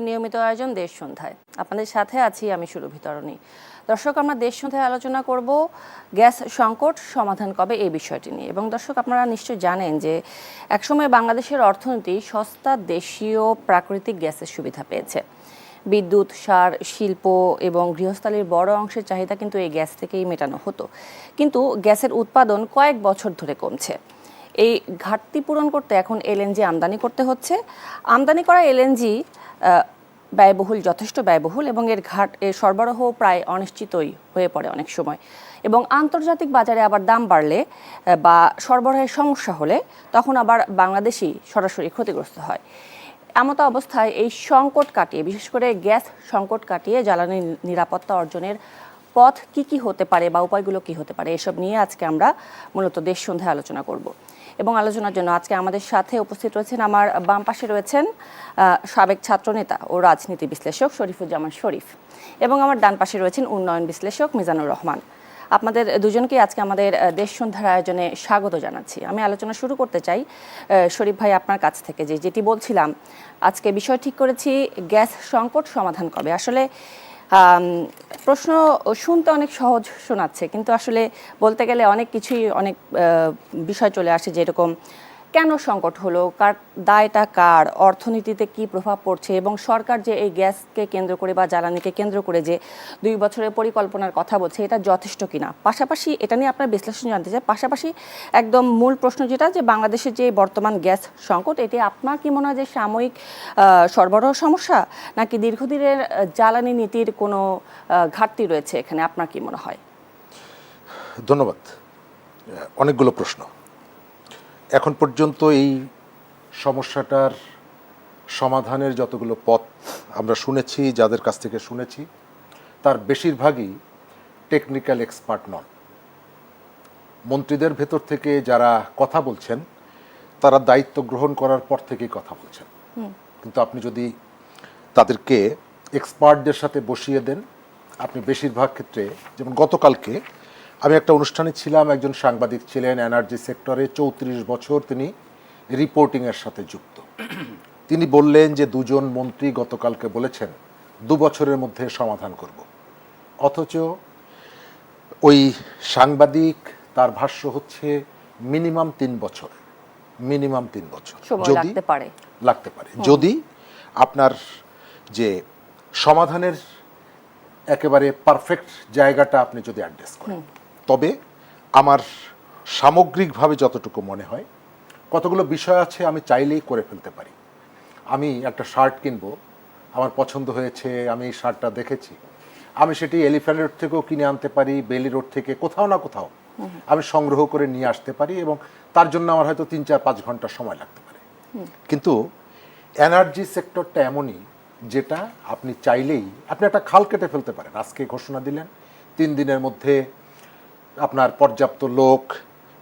নিয়মিত আয়োজন দেশ সন্ধ্যায়। আপনাদের সাথে আছি আমি সুরভি তরণী। দর্শক, আমরা দেশ সন্ধ্যায় আলোচনা করব গ্যাস সংকট সমাধান কবে এই বিষয়টি নিয়ে। এবং দর্শক, আপনারা নিশ্চয়ই জানেন যে একসময় বাংলাদেশের অর্থনীতি সস্তা দেশীয় প্রাকৃতিক গ্যাসের সুবিধা পেয়েছে। বিদ্যুৎ, সার, শিল্প এবং গৃহস্থালির বড় অংশের চাহিদা কিন্তু এই গ্যাস থেকেই মেটানো হতো। কিন্তু গ্যাসের উৎপাদন কয়েক বছর ধরে কমছে। এই ঘাটতি পূরণ করতে এখন এলএনজি আমদানি করতে হচ্ছে। আমদানি করা এলএনজি ব্যয়বহুল, যথেষ্ট ব্যয়বহুল, এবং এর সরবরাহ প্রায় অনিশ্চিতই হয়ে পড়ে অনেক সময়। এবং আন্তর্জাতিক বাজারে আবার দাম বাড়লে বা সরবরাহের সমস্যা হলে তখন আবার বাংলাদেশই সরাসরি ক্ষতিগ্রস্ত হয়। এমতো অবস্থায় এই সংকট কাটিয়ে, বিশেষ করে গ্যাস সংকট কাটিয়ে জ্বালানি নিরাপত্তা অর্জনের পথ কি হতে পারে বা উপায়গুলো কি হতে পারে, এসব নিয়ে আজকে আমরা মূলত দেশ সন্ধ্যায় আলোচনা করব। এবং আলোচনার জন্য আজকে আমাদের সাথে উপস্থিত রয়েছেন, আমার বাম পাশে রয়েছেন সাবেক ছাত্রনেতা ও রাজনীতি বিশ্লেষক শরীফুজ্জামান শরীফ, এবং আমার ডান পাশে রয়েছেন উন্নয়ন বিশ্লেষক মিজানুর রহমান। আপনাদের দুজনকে আজকে আমাদের দেশ সন্ধ্যার আয়োজনে স্বাগত জানাচ্ছি। আমি আলোচনা শুরু করতে চাই শরীফ ভাই আপনার কাছ থেকে, যেটি বলছিলাম আজকে বিষয় ঠিক করেছি গ্যাস সংকট সমাধান কবে। আসলে প্রশ্ন শুনতে অনেক সহজ শোনাচ্ছে, কিন্তু আসলে বলতে গেলে অনেক কিছুই, অনেক বিষয় চলে আসে, যেরকম কেন সংকট হলো, কার দায়টা কার, অর্থনীতিতে কি প্রভাব পড়ছে, এবং সরকার যে এই গ্যাসকে কেন্দ্র করে বা জ্বালানিকে কেন্দ্র করে যে 2 বছরের পরিকল্পনার কথা বলছে, এটা যথেষ্ট কিনা। পাশাপাশি এটা নিয়ে আপনার বিশ্লেষণ জানতে চাই। পাশাপাশি একদম মূল প্রশ্ন যেটা, যে বাংলাদেশের যে বর্তমান গ্যাস সংকট, এটি আপনার কি মনে হয় যে সাময়িক সরবরাহ সমস্যা, নাকি দীর্ঘদিনের জ্বালানি নীতির কোনো ঘাটতি রয়েছে এখানে, আপনার কি মনে হয়? ধন্যবাদ। অনেকগুলো প্রশ্ন। এখন পর্যন্ত এই সমস্যাটার সমাধানের যতগুলো পথ আমরা শুনেছি, যাদের কাছ থেকে শুনেছি, তার বেশিরভাগই টেকনিক্যাল এক্সপার্ট নন। মন্ত্রীদের ভেতর থেকে যারা কথা বলছেন, তারা দায়িত্ব গ্রহণ করার পর থেকেই কথা বলছেন। কিন্তু আপনি যদি তাদেরকে এক্সপার্টদের সাথে বসিয়ে দেন, আপনি বেশিরভাগ ক্ষেত্রে, যেমন গতকালকে আমি একটা অনুষ্ঠানে ছিলাম, একজন সাংবাদিক ছিলেন এনার্জি সেক্টরে, 34 বছর তিনি রিপোর্টিংয়ের সাথে যুক্ত। তিনি বললেন যে 2 মন্ত্রী গতকালকে বলেছেন 2 বছরের মধ্যে সমাধান করব। অথচ ওই সাংবাদিক, তার ভাষ্য হচ্ছে মিনিমাম 3 বছর, মিনিমাম 3 বছর যদি লাগতে পারে, যদি আপনার যে সমাধানের একেবারে পারফেক্ট জায়গাটা আপনি যদি অ্যাড্রেস করেন। তবে আমার সামগ্রিকভাবে যতটুকু মনে হয়, কতগুলো বিষয় আছে আমি চাইলেই করে ফেলতে পারি। আমি একটা শার্ট কিনবো, আমার পছন্দ হয়েছে, আমি এই শার্টটা দেখেছি, আমি সেটি এলিফ্যান্ট রোড থেকেও কিনে আনতে পারি, বেলি রোড থেকে, কোথাও না কোথাও আমি সংগ্রহ করে নিয়ে আসতে পারি, এবং তার জন্য আমার হয়তো 3-4-5 ঘন্টা সময় লাগতে পারে। কিন্তু এনার্জি সেক্টরটা এমনই, যেটা আপনি চাইলেই আপনি একটা খাল কেটে ফেলতে পারেন। আজকে ঘোষণা দিলেন 3 দিনের মধ্যে আপনার পর্যাপ্ত লোক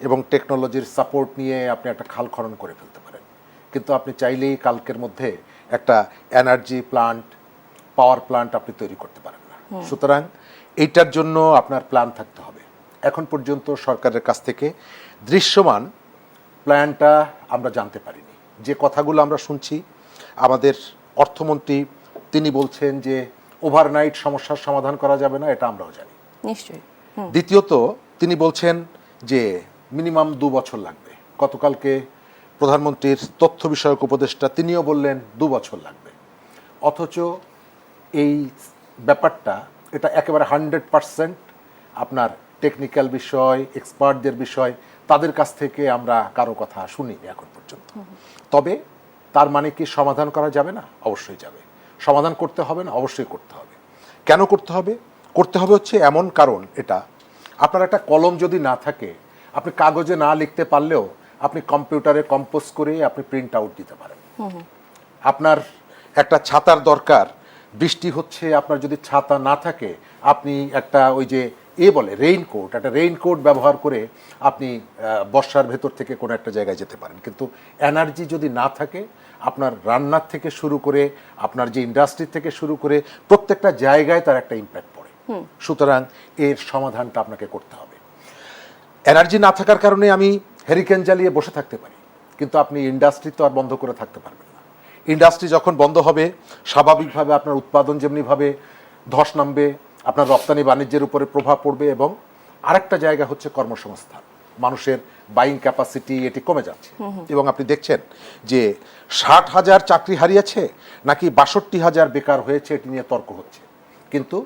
এবং টেকনোলজির সাপোর্ট নিয়ে আপনি একটা খাল খনন করে ফেলতে পারেন। কিন্তু আপনি চাইলেই কালকের মধ্যে একটা এনার্জি প্লান্ট, পাওয়ার প্লান্ট আপনি তৈরি করতে পারেন না। সুতরাং এইটার জন্য আপনার প্ল্যান থাকতে হবে। এখন পর্যন্ত সরকারের কাছ থেকে দৃশ্যমান প্ল্যানটা আমরা জানতে পারিনি। যে কথাগুলো আমরা শুনছি, আমাদের অর্থমন্ত্রী তিনি বলছেন যে ওভারনাইট সমস্যার সমাধান করা যাবে না, এটা আমরাও জানি নিশ্চয়ই। দ্বিতীয়ত তিনি বলছেন যে মিনিমাম 2 বছর লাগবে। গতকালকে প্রধানমন্ত্রীর তথ্য বিষয়ক উপদেষ্টা তিনিও বললেন 2 বছর লাগবে। অথচ এই ব্যাপারটা, এটা একেবারে 100% আপনার টেকনিক্যাল বিষয়, এক্সপার্টদের বিষয়, তাদের কাছ থেকে আমরা কারো কথা শুনিনি এখন পর্যন্ত। তবে তার মানে কি সমাধান করা যাবে না? অবশ্যই যাবে। সমাধান করতে হবে না? অবশ্যই করতে হবে। কেন করতে হবে? করতে হবে হচ্ছে এমন কারণ, এটা আপনার একটা কলম যদি না থাকে, আপনি কাগজে না লিখতে পারলেও আপনি কম্পিউটারে কম্পোজ করে আপনি প্রিন্ট আউট দিতে পারেন। আপনার একটা ছাতার দরকার, বৃষ্টি হচ্ছে, আপনার যদি ছাতা না থাকে, আপনি একটা ওই যে বলে রেইনকোট, একটা রেইনকোট ব্যবহার করে আপনি বর্ষার ভেতর থেকে কোনো একটা জায়গায় যেতে পারেন। কিন্তু এনার্জি যদি না থাকে, আপনার রান্নার থেকে শুরু করে আপনার যে ইন্ডাস্ট্রি থেকে শুরু করে প্রত্যেকটা জায়গায় তার একটা ইম্প্যাক্ট পড়ে। সুতরাং এর সমাধানটা আপনাকে করতে হবে। এনার্জি না থাকার কারণে আমি হ্যারিকেন জ্বালিয়ে বসে থাকতে পারি, কিন্তু আপনি ইন্ডাস্ট্রি তো আর বন্ধ করে থাকতে পারবেন না। ইন্ডাস্ট্রি যখন বন্ধ হবে স্বাভাবিকভাবে আপনার উৎপাদন যেমনিভাবে ধস নামবে, আপনার রপ্তানি বাণিজ্যের উপরে প্রভাব পড়বে, এবং আরেকটা জায়গা হচ্ছে কর্মসংস্থান, মানুষের বাইং ক্যাপাসিটি এটি কমে যাচ্ছে। এবং আপনি দেখছেন যে 60,000 চাকরি হারিয়েছে নাকি 62,000 বেকার হয়েছে, এটি নিয়ে তর্ক হচ্ছে। কিন্তু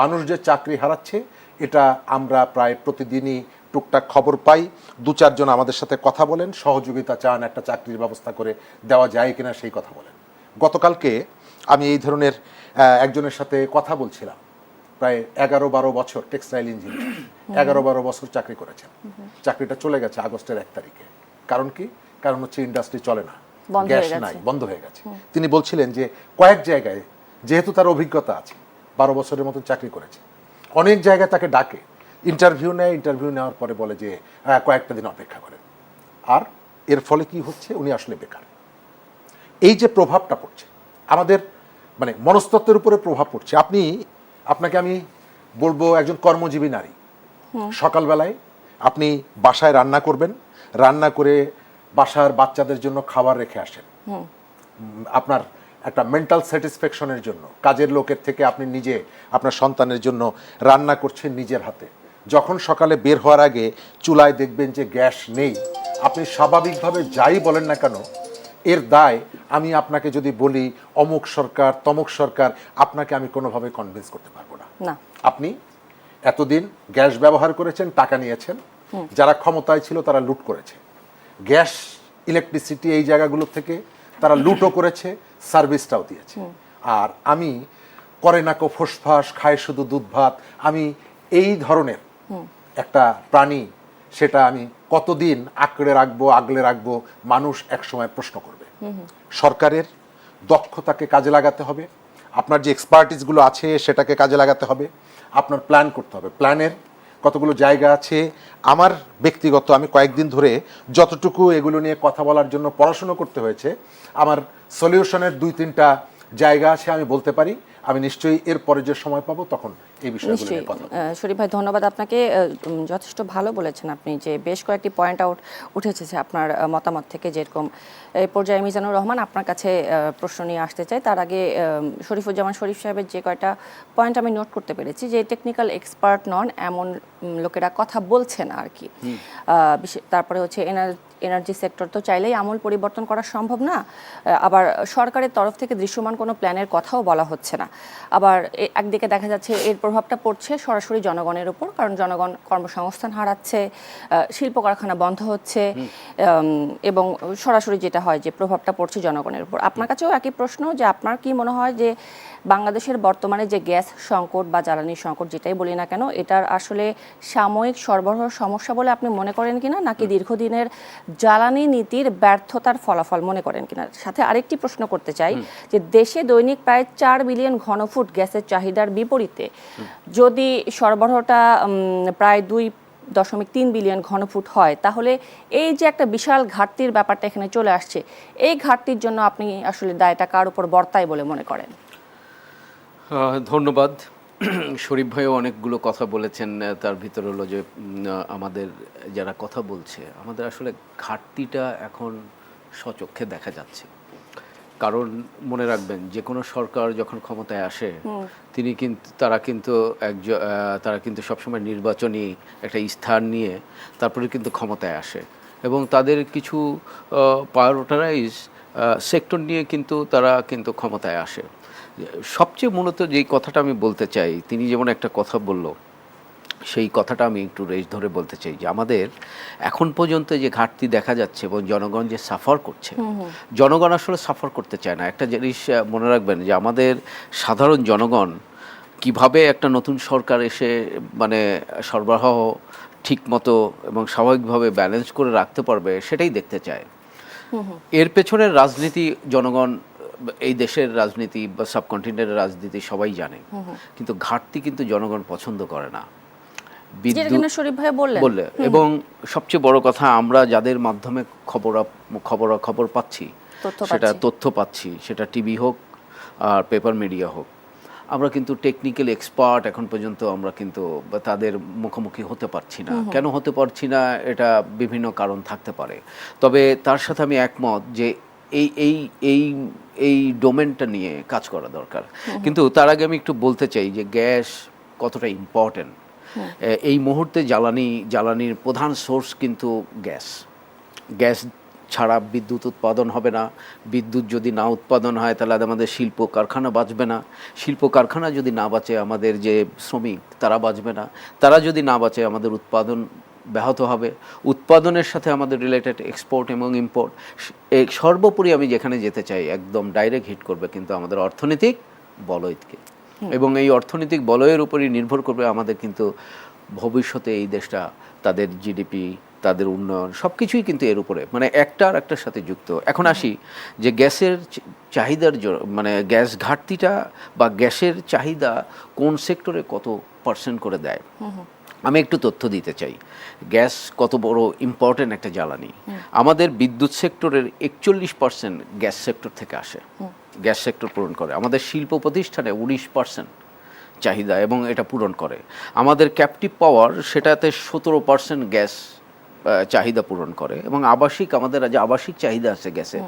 মানুষ যে চাকরি হারাচ্ছে এটা আমরা প্রায় প্রতিদিনই টুকটাক খবর পাই। 2-4 জন আমাদের সাথে কথা বলেন, সহযোগিতা চান, একটা চাকরির ব্যবস্থা করে দেওয়া যায় কিনা সেই কথা বলেন। গতকালকে আমি এই ধরনের একজনের সাথে কথা বলছিলাম, প্রায় 11-12 বছর টেক্সটাইল ইঞ্জিনিয়ার, 11-12 বছর চাকরি করেছেন, চাকরিটা চলে গেছে আগস্টের 1 তারিখে। কারণ কি? কারণ হচ্ছে ইন্ডাস্ট্রি চলে না, গ্যাস নাই, বন্ধ হয়ে গেছে। তিনি বলছিলেন যে কয়েক জায়গায়, যেহেতু তার অভিজ্ঞতা আছে, 12 বছরের মতন চাকরি করেছে, অনেক জায়গায় তাকে ডাকে, ইন্টারভিউ নেয়, ইন্টারভিউ নেওয়ার পরে বলে যে কয়েকটা দিন অপেক্ষা করেন। আর এর ফলে কি হচ্ছে, উনি আসলে বেকার। এই যে প্রভাবটা পড়ছে আমাদের মানে মনস্তত্ত্বের উপরে প্রভাব পড়ছে। আপনাকে আমি বলবো, একজন কর্মজীবী নারী, সকালবেলায় আপনি বাসায় রান্না করবেন, রান্না করে বাসার বাচ্চাদের জন্য খাবার রেখে আসেন, আপনার একটা মেন্টাল স্যাটিসফ্যাকশনের জন্য কাজের লোকের থেকে আপনি নিজে আপনার সন্তানের জন্য রান্না করছেন নিজের হাতে। যখন সকালে বের হওয়ার আগে চুলায় দেখবেন যে গ্যাস নেই, আপনি স্বাভাবিকভাবে যাই বলেন না কেন, এর দায় আমি আপনাকে যদি বলি অমুক সরকার তমুক সরকার, আপনাকে আমি কোনোভাবে কনভিন্স করতে পারবো না। আপনি এতদিন গ্যাস ব্যবহার করেছেন, টাকা নিয়েছেন, যারা ক্ষমতায় ছিল তারা লুট করেছে গ্যাস ইলেকট্রিসিটি, এই জায়গাগুলো থেকে তারা লুটও করেছে, সার্ভিসটাও দিয়েছে। আর আমি করে না কো ফোসফাস, খায় শুধু দুধ ভাত, আমি এই ধরনের একটা প্রাণী, সেটা আমি কতদিন আগলে রাখবো, মানুষ একসময় প্রশ্ন করবে। সরকারের দক্ষতাকে কাজে লাগাতে হবে, আপনার যে এক্সপার্টিসগুলো আছে সেটাকে কাজে লাগাতে হবে, আপনার প্ল্যান করতে হবে। প্ল্যানের কতগুলো জায়গা আছে, আমার ব্যক্তিগত আমি কয়েকদিন ধরে যতটুকু এগুলো নিয়ে কথা বলার জন্য পড়াশুনো করতে হয়েছে, আমার সলিউশনের 2-3টা জায়গা আছে আমি বলতে পারি। আমি নিশ্চয়ই এর পরে যে সময় পাবো তখন এই বিষয়গুলো নিয়ে কথা বলবো। শরীফ ভাই, ধন্যবাদ আপনাকে। যথেষ্ট ভালো বলেছেন আপনি, যে বেশ কয়েকটি পয়েন্ট আউট উঠেছে আপনার মতামত থেকে। যেরকম এই পর্যায়ে মিজানুর রহমান, আপনার কাছে প্রশ্ন নিয়ে আসতে চাই। তার আগে শরীফুজ্জামান শরীফ সাহেবের যে কয়টা পয়েন্ট আমি নোট করতে পেরেছি, যে টেকনিক্যাল এক্সপার্ট নন এমন লোকেরা কথা বলছেন আর কি। তারপরে হচ্ছে এনার্জি সেক্টর তো চাইলেই আমূল পরিবর্তন করা সম্ভব না, আবার সরকারের তরফ থেকে দৃশ্যমান কোনো প্ল্যানের কথাও বলা হচ্ছে না। আবার একদিকে দেখা যাচ্ছে এর প্রভাবটা পড়ছে সরাসরি জনগণের উপর, কারণ জনগণ কর্মসংস্থান হারাচ্ছে, শিল্প কারখানা বন্ধ হচ্ছে, এবং সরাসরি যেটা হয় যে প্রভাবটা পড়ছে জনগণের উপর। আপনার কাছেও একই প্রশ্ন, যে আপনার কি মনে হয় যে বাংলাদেশের বর্তমানে যে গ্যাস সংকট বা জ্বালানি সংকট যেটাই বলি না কেন, এটার আসলে সাময়িক সরবরাহ সমস্যা বলে আপনি মনে করেন কিনা, নাকি দীর্ঘদিনের জ্বালানি নীতির ব্যর্থতার ফলাফল মনে করেন কিনা? সাথে আরেকটি প্রশ্ন করতে চাই, যে দেশে দৈনিক প্রায় 4 বিলিয়ন ঘনফুট গ্যাসের চাহিদার বিপরীতে যদি সরবরাহটা প্রায় 2.3 বিলিয়ন ঘনফুট হয়, তাহলে এই যে একটা বিশাল ঘাটতির ব্যাপারটা এখানে চলে আসছে, এই ঘাটতির জন্য আপনি আসলে দায়টা কার উপর বর্তায় বলে মনে করেন? ধন্যবাদ। শরীফ ভাইও অনেকগুলো কথা বলেছেন, তার ভিতর হলো যে আমাদের যারা কথা বলছে, আমাদের আসলে ঘাটতিটা এখন স্বচক্ষে দেখা যাচ্ছে। কারণ মনে রাখবেন, যে কোনো সরকার যখন ক্ষমতায় আসে তারা কিন্তু সবসময় নির্বাচনী একটা স্থান নিয়ে তারপরে কিন্তু ক্ষমতায় আসে, এবং তাদের কিছু প্রায়োরিটাইজ সেক্টর নিয়ে কিন্তু তারা কিন্তু ক্ষমতায় আসে। সবচেয়ে মূলত যেই কথাটা আমি বলতে চাই, তিনি যেমন একটা কথা বলল, সেই কথাটা আমি একটু রেশ ধরে বলতে চাই, যে আমাদের এখন পর্যন্ত যে ঘাটতি দেখা যাচ্ছে এবং জনগণ যে সাফার করছে, জনগণ আসলে সাফার করতে চায় না। একটা জিনিস মনে রাখবেন, যে আমাদের সাধারণ জনগণ কিভাবে একটা নতুন সরকার এসে মানে সরবরাহ ঠিকমতো এবং স্বাভাবিকভাবে ব্যালেন্স করে রাখতে পারবে, সেটাই দেখতে চায়। এর পেছনের রাজনীতি জনগণ, এই দেশের রাজনীতি বা সাবকন্টিনেন্টের রাজনীতি সবাই জানে, কিন্তু ঘাটতি কিন্তু জনগণ পছন্দ করে না। বললে, এবং সবচেয়ে বড় কথা, আমরা যাদের মাধ্যমে খবর পাচ্ছি, সেটা তথ্য পাচ্ছি, সেটা টিভি হোক আর পেপার মিডিয়া হোক, আমরা কিন্তু টেকনিক্যাল এক্সপার্ট এখন পর্যন্ত আমরা কিন্তু তাদের মুখোমুখি হতে পারছি না। কেন হতে পারছি না? এটা বিভিন্ন কারণ থাকতে পারে। তবে তার সাথে আমি একমত যে এই এই এই এই ডোমেনটা নিয়ে কাজ করা দরকার। কিন্তু তার আগে আমি একটু বলতে চাই যে গ্যাস কতটা ইম্পর্টেন্ট। এই মুহূর্তে জ্বালানির প্রধান সোর্স কিন্তু গ্যাস ছাড়া বিদ্যুৎ উৎপাদন হবে না। বিদ্যুৎ যদি না উৎপাদন হয় তাহলে আমাদের শিল্প কারখানা বাঁচবে না। শিল্প কারখানা যদি না বাঁচে আমাদের যে শ্রমিক তারা বাঁচবে না। তারা যদি না বাঁচে আমাদের উৎপাদন ব্যাহত হবে। উৎপাদনের সাথে আমাদের রিলেটেড এক্সপোর্ট এবং ইম্পোর্ট, সর্বোপরি আমি যেখানে যেতে চাই একদম ডাইরেক্ট হিট করবে কিন্তু আমাদের অর্থনৈতিক বলয়কে, এবং এই অর্থনৈতিক বলয়ের উপরই নির্ভর করবে আমাদের কিন্তু ভবিষ্যতে এই দেশটা, তাদের জিডিপি, তাদের উন্নয়ন সব কিছুই কিন্তু এর উপরে, মানে একটা আর একটার সাথে যুক্ত। এখন আসি যে গ্যাসের চাহিদার মানে গ্যাস ঘাটতিটা বা গ্যাসের চাহিদা কোন সেক্টরে কত % করে দেয়। আমি একটু তথ্য দিতে চাই গ্যাস কত বড় ইম্পর্টেন্ট একটা জ্বালানি। আমাদের বিদ্যুৎ সেক্টরের 41% গ্যাস সেক্টর থেকে আসে, গ্যাস সেক্টর পূরণ করে। আমাদের শিল্প প্রতিষ্ঠানে 19% চাহিদা এবং এটা পূরণ করে। আমাদের ক্যাপটিভ পাওয়ার সেটাতে 17% গ্যাস চাহিদা পূরণ করে, এবং আমাদের যে আবাসিক চাহিদা আছে গ্যাসে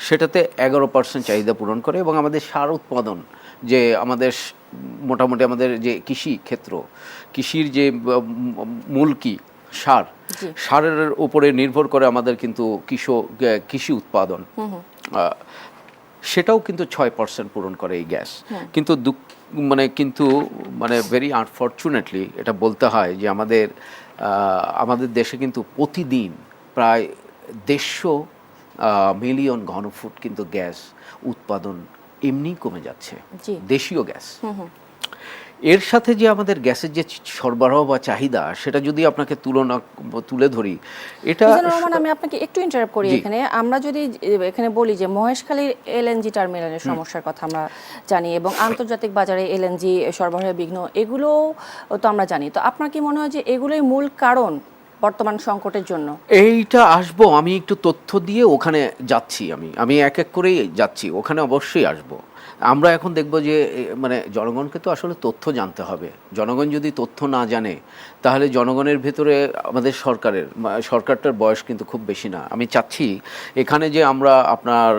সেটাতে 11% চাহিদা পূরণ করে। এবং আমাদের সার উৎপাদন, যে আমাদের মোটামুটি আমাদের যে কৃষি ক্ষেত্র, কৃষির যে মূল কি সারের উপরে নির্ভর করে আমাদের কিন্তু কৃষি উৎপাদন, সেটাও কিন্তু 6% পূরণ করে এই গ্যাস। কিন্তু মানে ভেরি আনফর্চুনেটলি এটা বলতে হয় যে আমাদের দেশে কিন্তু প্রতিদিন প্রায় 150 মিলিয়ন ঘনফুট কিন্তু গ্যাস উৎপাদন এমনি কমে যাচ্ছে, দেশীয় গ্যাস। এর সাথে যে আমাদের গ্যাসের যে সরবরাহ বা চাহিদা, সেটা যদি আপনাকে তুলে ধরি, এটা আমি আপনাকে একটু ইন্টারাপ্ট করি এখানে। আমরা যদি এখানে বলি যে মহেশখালীর এলএনজি টার্মিনালের সমস্যার কথা আমরা জানি, এবং আন্তর্জাতিক বাজারে এলএনজি সরবরাহের বিঘ্ন, এগুলো তো আমরা জানি। তো আপনার কি মনে হয় যে এগুলোই মূল কারণ বর্তমান সংকটের জন্য? এইটা আসবো, আমি একটু তথ্য দিয়ে ওখানে যাচ্ছি, আমি এক এক করেই যাচ্ছি, ওখানে অবশ্যই আসবো। আমরা এখন দেখব যে মানে জনগণকে তো আসলে তথ্য জানতে হবে। জনগণ যদি তথ্য না জানে তাহলে জনগণের ভেতরে আমাদের সরকারটার বয়স কিন্তু খুব বেশি না। আমি চাচ্ছি এখানে যে আমরা আপনার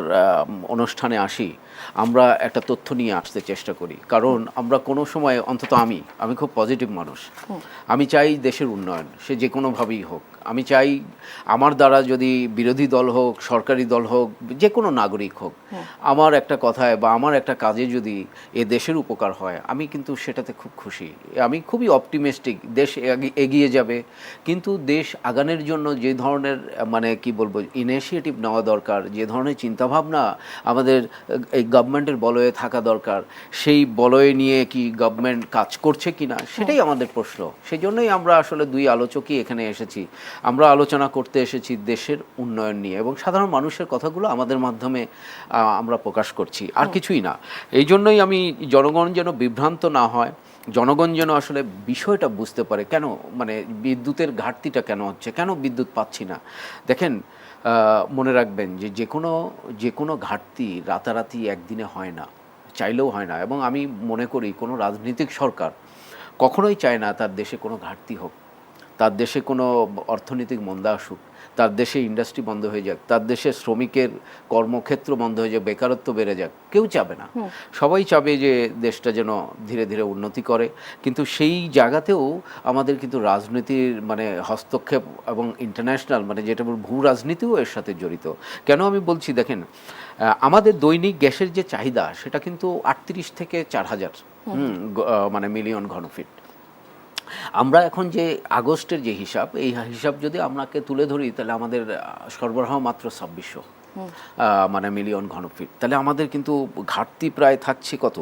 অনুষ্ঠানে আসি, আমরা একটা তথ্য নিয়ে আসতে চেষ্টা করি, কারণ আমরা কোনো সময়, অন্তত আমি খুব পজিটিভ মানুষ। আমি চাই দেশের উন্নয়ন, সে যে কোনোভাবেই হোক। আমি চাই আমার দ্বারা, যদি বিরোধী দল হোক, সরকারি দল হোক, যে কোনো নাগরিক হোক, আমার একটা কথায় বা আমার একটা কাজে যদি এ দেশের উপকার হয়, আমি কিন্তু সেটাতে খুব খুশি। আমি খুবই অপটিমিস্টিক, দেশ এগিয়ে যাবে। কিন্তু দেশ আগানোর জন্য যে ধরনের মানে কি বলবো ইনিশিয়েটিভ নেওয়া দরকার, যে ধরনের চিন্তাভাবনা আমাদের এই গভর্নমেন্টের বলয়ে থাকা দরকার, সেই বলয়ে নিয়ে কি গভর্নমেন্ট কাজ করছে কিনা, সেটাই আমাদের প্রশ্ন। সেই জন্যই আমরা আসলে দুই আলোচকই এখানে এসেছি। আমরা আলোচনা করতে এসেছি দেশের উন্নয়ন নিয়ে, এবং সাধারণ মানুষের কথাগুলো আমাদের মাধ্যমে আমরা প্রকাশ করছি, আর কিছুই না। এই জন্যই আমি জনগণ যেন বিভ্রান্ত না হয়, জনগণ যেন আসলে বিষয়টা বুঝতে পারে, কেন মানে বিদ্যুতের ঘাটতিটা কেন হচ্ছে, কেন বিদ্যুৎ পাচ্ছি না। দেখেন, মনে রাখবেন যে কোনো ঘাটতি রাতারাতি একদিনে হয় না, চাইলেও হয় না। এবং আমি মনে করি কোনো রাজনৈতিক সরকার কখনোই চায় না তার দেশে কোনো ঘাটতি হোক, তার দেশে কোনো অর্থনৈতিক মন্দা আসুক, তার দেশে ইন্ডাস্ট্রি বন্ধ হয়ে যাক, তার দেশে শ্রমিকের কর্মক্ষেত্র বন্ধ হয়ে যাক, বেকারত্ব বেড়ে যাক। কেউ চাবে না, সবাই চাবে যে দেশটা যেন ধীরে ধীরে উন্নতি করে। কিন্তু সেই জায়গাতেও আমাদের কিন্তু রাজনীতির মানে হস্তক্ষেপ এবং ইন্টারন্যাশনাল মানে যেটা ভূ রাজনীতিও এর সাথে জড়িত। কেন আমি বলছি, দেখেন আমাদের দৈনিক গ্যাসের যে চাহিদা সেটা কিন্তু 38 থেকে 4000 মানে মিলিয়ন ঘনফিট। আমরা এখন যে আগস্টের যে হিসাব, এই হিসাব যদি আপনাকে তুলে ধরি, তাহলে আমাদের সরবরাহ মাত্র 2600 মানে মিলিয়ন ঘনফিট। তাহলে আমাদের কিন্তু ঘাটতি প্রায় থাকছে কত,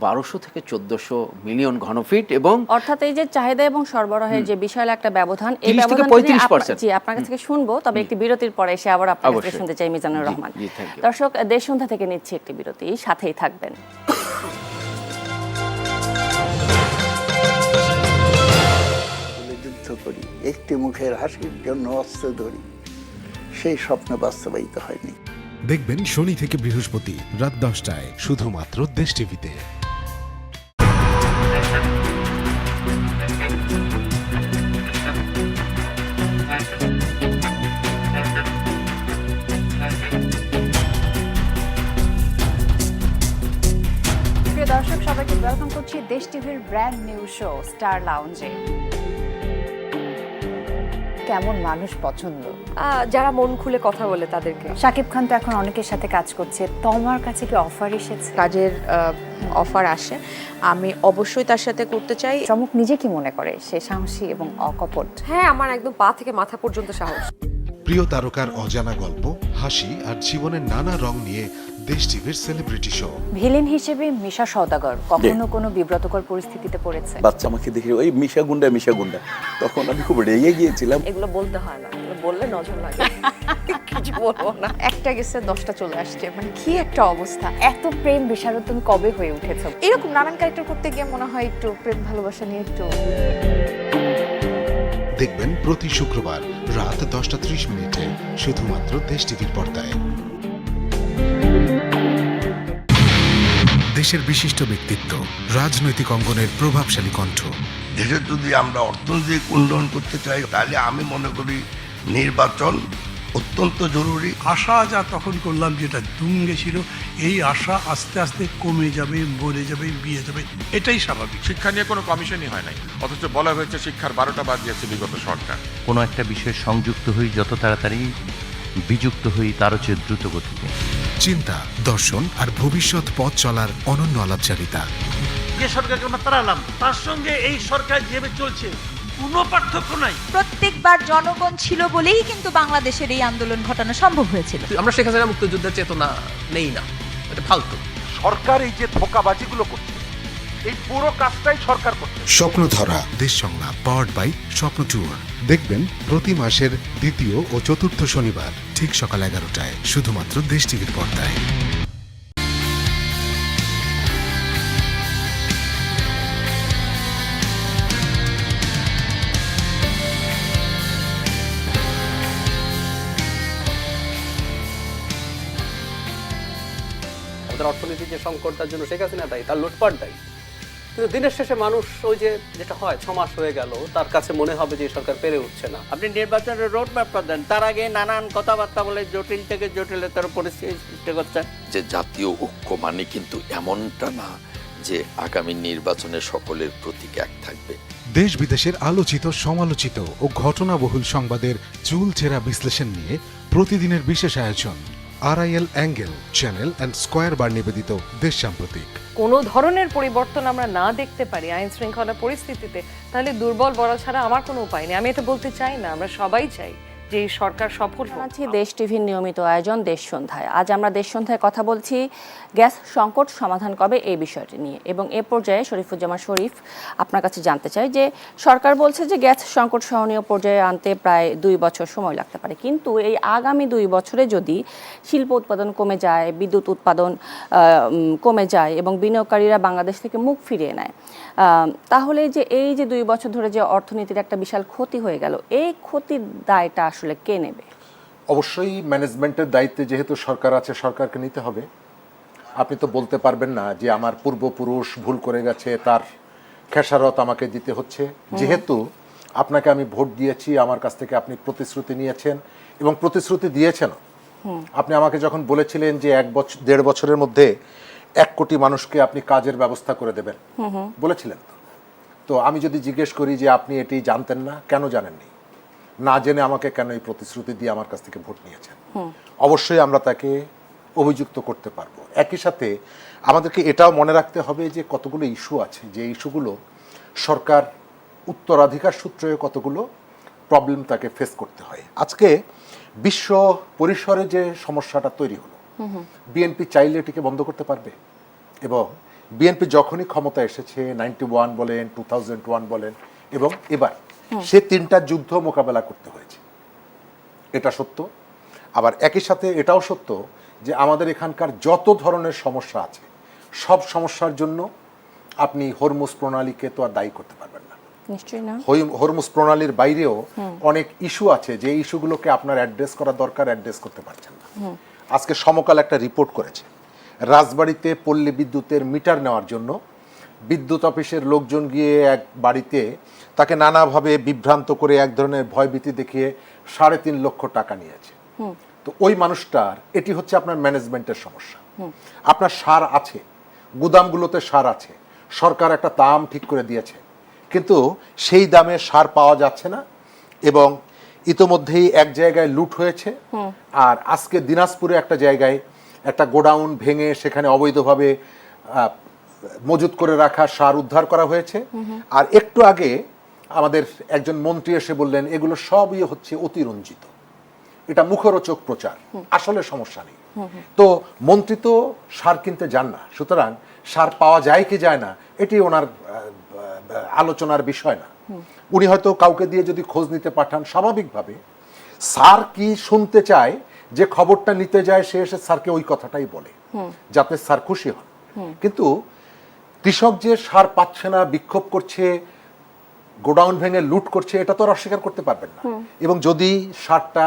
1200 থেকে 1400 মিলিয়ন ঘনফিট। এবং অর্থাৎ এই যে চাহিদা এবং সরবরাহের যে বিশাল একটা ব্যবধান, এই 30 থেকে ব্যবধান 35%। জি, আপনার কাছ থেকে শুনবো, তবে একটি বিরতির পরে এসে আবার আপনার কাছে শুনতে চাই মিজানুর রহমান। দর্শক, দেশ সন্ধ্যা থেকে নিচ্ছি একটি বিরতি, সাথেই থাকবেন। করি একটি মুখের হাসির জন্য অস্ত্র ধরি, সেই স্বপ্ন বাস্তবায়িত হয়নি। দেখবেন শনি থেকে বৃহস্পতি রাত 10টায় শুধুমাত্র দেশ টিভিতে। সবাইকে ওয়েলকাম করছি দেশ টিভির ব্র্যান্ড নিউ শো স্টার লাউঞ্জে। কেমন মানুষ পছন্দ? যারা মন খুলে কথা বলে তাদেরকে। শাকিব খান তো এখন অনেকের সাথে কাজ করছে, তোমার কাছে কি অফার এসেছে? কাজের অফার আসে, আমি অবশ্যই তার সাথে করতে চাই। চমক নিজে কি মনে করে সে সাহসী এবং অকপট? হ্যাঁ, আমার একদম পা থেকে মাথা পর্যন্ত সাহস। প্রিয় তারকার অজানা গল্প, হাসি আর জীবনের নানা রং নিয়ে দেশ টিভির সেলিব্রিটি শো। ভিলেন হিসেবে মিশা সওদাগর কখনো কোনো বিব্রতকর পরিস্থিতিতে পড়েছে? বাচ্চা আমাকে দেখে ওই মিশা গুন্ডা, তখন আমি খুব রেগে গিয়েছিলাম। এগুলো বলতে হয় না, বললে নজর লাগে। কিছু বলবো না। একটা গেছে 10টা চলে আসছে, মানে কি একটা অবস্থা! এত প্রেম বিশারদ তুমি কবে হয়ে উঠেছো? এরকম নানান ক্যারেক্টার করতে গিয়ে মনে হয় একটু প্রেম ভালোবাসা নিয়ে একটু। দেখবেন প্রতি শুক্রবার রাত 10:30 শুধুমাত্র দেশ টিভির পর্দায়। দেশের বিশিষ্ট ব্যক্তিত্ব, রাজনৈতিক অঙ্গনের প্রভাবশালী কণ্ঠ। দেশের যদি আমরা অর্থনৈতিক উন্নয়ন করতে চাই, তাহলে আমি মনে করি নির্বাচন অত্যন্ত জরুরি। আশা যা তখন করলাম যেটা তুঙ্গে ছিল, এই আশা আস্তে আস্তে কমে যাবে, মরে যাবে, বিয়ে যাবে, এটাই স্বাভাবিক। শিক্ষা নিয়ে কোনো কমিশনই হয় নাই, অথচ বলা হয়েছে শিক্ষার 12টা বাদ দিয়েছে বিগত সরকার। কোনো একটা বিষয়ে সংযুক্ত হই যত তাড়াতাড়ি, বিযুক্ত হই তারও চেয়ে দ্রুত গতিতে। চিন্তা, দর্শন আর ভবিষ্যৎ পথ চলার অনন্য আলাপচারিতা। যে সরকারকে আমরা তাড়ালাম, তার সঙ্গে এই সরকার যেভাবে চলছে কোনো পার্থক্য নাই। প্রত্যেকবার জনগণ ছিল বলেই কিন্তু বাংলাদেশের এই আন্দোলন ঘটানো সম্ভব হয়েছিল। আমরা শেখ হাসিনা মুক্তিযুদ্ধের চেতনা নেই না, এটা ফালতু। সরকার এই যে ধোঁকাবাজিগুলো করছে, এই পুরো কাজটাই সরকার করছে। স্বপ্নধরা, দেশ সংলাপ, পাওয়ার্ড বাই স্বপ্ন ট্যুর। দেখবেন প্রতি মাসের দ্বিতীয় ও চতুর্থ শনিবার ঠিক সকাল 11টায় শুধুমাত্র দেশ টিভির পর্দায়। অর্থনীতির যে সংকট, তার জন্য শেখ হাসিনা দায়ী, তার লুটপাট দায়ী। কিন্তু দিনের শেষে মানুষ ওই যে যেটা হয়, 6 মাস হয়ে গেল, তার কাছে মনে হবে যে সরকার পেরে উঠছে না। আপনি নির্বাচনের রোড ম্যাপটা দেন, তার আগে নানান কথাবার্তা বলে জটিল থেকে জটিলতর পরিস্থিতি সৃষ্টি করছেন। যে জাতীয় ঐক্য মানে কিন্তু এমনটা না যে আগামী নির্বাচনে সকলের প্রতীক এক থাকবে। দেশ বিদেশের আলোচিত, সমালোচিত ও ঘটনাবহুল সংবাদের চুলচেরা বিশ্লেষণ নিয়ে প্রতিদিনের বিশেষ আয়োজন RIL angle channel and square bar নিবেদিত দেশ সাম্প্রতিক। কোনো ধরনের পরিবর্তন আমরা না দেখতে পারি আইন শৃঙ্খলা পরিস্থিতিতে, তাহলে দুর্বল বলা ছাড়া আমার কোনো উপায় নেই। আমি এটা বলতে চাই না, আমরা সবাই চাই যে এই সরকার সফল হোক। আছি দেশ টিভির নিয়মিত আয়োজন দেশ সন্ধ্যায়। আজ আমরা দেশ সন্ধ্যায় কথা বলছি গ্যাস সংকট সমাধান কবে এই বিষয়টি নিয়ে, এবং এ পর্যায়ে শরীফুজ্জামান শরীফ আপনার কাছে জানতে চাই যে সরকার বলছে যে গ্যাস সংকট সহনীয় পর্যায়ে আনতে প্রায় 2 বছর সময় লাগতে পারে, কিন্তু এই আগামী 2 বছরে যদি শিল্প উৎপাদন কমে যায়, বিদ্যুৎ উৎপাদন কমে যায় এবং বিনিয়োগকারীরা বাংলাদেশ থেকে মুখ ফিরিয়ে নেয়, তাহলে যে এই যে 2 বছর ধরে যে অর্থনীতির একটা বিশাল ক্ষতি হয়ে গেল, এই ক্ষতির দায়টা আসলে কে নেবে? অবশ্যই ম্যানেজমেন্টের দায়িত্বে যেহেতু সরকার আছে, সরকারকে নিতে হবে। আপনি তো বলতে পারবেন না যে আমার পূর্বপুরুষ ভুল করে গেছে, তার খেসারত আমাকে দিতে হচ্ছে। যেহেতু আপনাকে আমি ভোট দিয়েছি, আমার কাছ থেকে আপনি প্রতিশ্রুতি নিয়েছেন এবং প্রতিশ্রুতি দিয়েছেন। আপনি আমাকে যখন বলেছিলেন যে 1.5 বছরের মধ্যে 1 কোটি মানুষকে আপনি কাজের ব্যবস্থা করে দেবেন, বলেছিলেন। তো আমি যদি জিজ্ঞেস করি যে আপনি এটি জানতেন না, কেন জানেননি? না জেনে আমাকে কেন এই প্রতিশ্রুতি দিয়ে আমার কাছ থেকে ভোট নিয়েছেন? অবশ্যই আমরা তাকে অভিযুক্ত করতে পারবো। একই সাথে আমাদেরকে এটাও মনে রাখতে হবে যে কতগুলো ইস্যু আছে, যে ইস্যুগুলো সরকার উত্তরাধিকার সূত্রে কতগুলো প্রবলেম তাকে ফেস করতে হয়। আজকে বিশ্ব পরিসরে যে সমস্যাটা তৈরি হলো, বিএনপি চাইলে এটিকে বন্ধ করতে পারবে? এবং বিএনপি যখনই ক্ষমতা এসেছে, 91 বলেন, 2001 বলেন, এবং এবার সে 3টা যুদ্ধ মোকাবেলা করতে হয়েছে, এটা সত্য। আবার একই সাথে এটাও সত্য যে আমাদের এখানকার যত ধরনের সমস্যা আছে, সব সমস্যার জন্য আপনি হরমুজ প্রণালীকে তো আর দায়ী করতে পারবেন না। নিশ্চয়ই না। হরমুজ প্রণালীর বাইরেও অনেক ইস্যু আছে, যে ইস্যুগুলোকে আপনার অ্যাড্রেস করা দরকার, অ্যাড্রেস করতে পারছেন না। আজকে সমকাল একটা রিপোর্ট করেছে, রাজবাড়িতে পল্লী বিদ্যুতের মিটার নেওয়ার জন্য বিদ্যুৎ অফিসের লোকজন গিয়ে এক বাড়িতে তাকে নানাভাবে বিভ্রান্ত করে এক ধরনের ভয়ভীতি দেখিয়ে 3.5 লক্ষ টাকা নিয়েছে। তো ওই মানুষটার, এটি হচ্ছে আপনার ম্যানেজমেন্টের সমস্যা। আপনার সার আছে, গুদামগুলোতে সার আছে, সরকার একটা দাম ঠিক করে দিয়েছে, কিন্তু সেই দামে সার পাওয়া যাচ্ছে না এবং ইতোমধ্যেই এক জায়গায় লুট হয়েছে। আর আজকে দিনাজপুরে একটা জায়গায় একটা গোডাউন ভেঙে সেখানে অবৈধভাবে মজুত করে রাখা সার উদ্ধার করা হয়েছে। আর একটু আগে আমাদের একজন মন্ত্রী এসে বললেন এগুলো সবই হচ্ছে অতিরঞ্জিত, এটা মুখরোচক প্রচার, আসলে সমস্যা নেই। তো মন্ত্রী তো সার কিনতে যান না, সুতরাং সার পাওয়া যায় কি যায় না এটি ওনার আলোচনার বিষয় না। উনি হয়তো কাউকে দিয়ে যদি খোঁজ নিতে পাঠান, স্বাভাবিকভাবে স্যার কি শুনতে চায়, যে খবরটা নিতে যায় সে এসে স্যারকে ওই কথাটাই বলে যাতে স্যার খুশি হন। কিন্তু কৃষক যে সার পাচ্ছে না, বিক্ষোভ করছে, গোডাউন ভেঙে লুট করছে, এটা তো আর অস্বীকার করতে পারবেন না। এবং যদি সারটা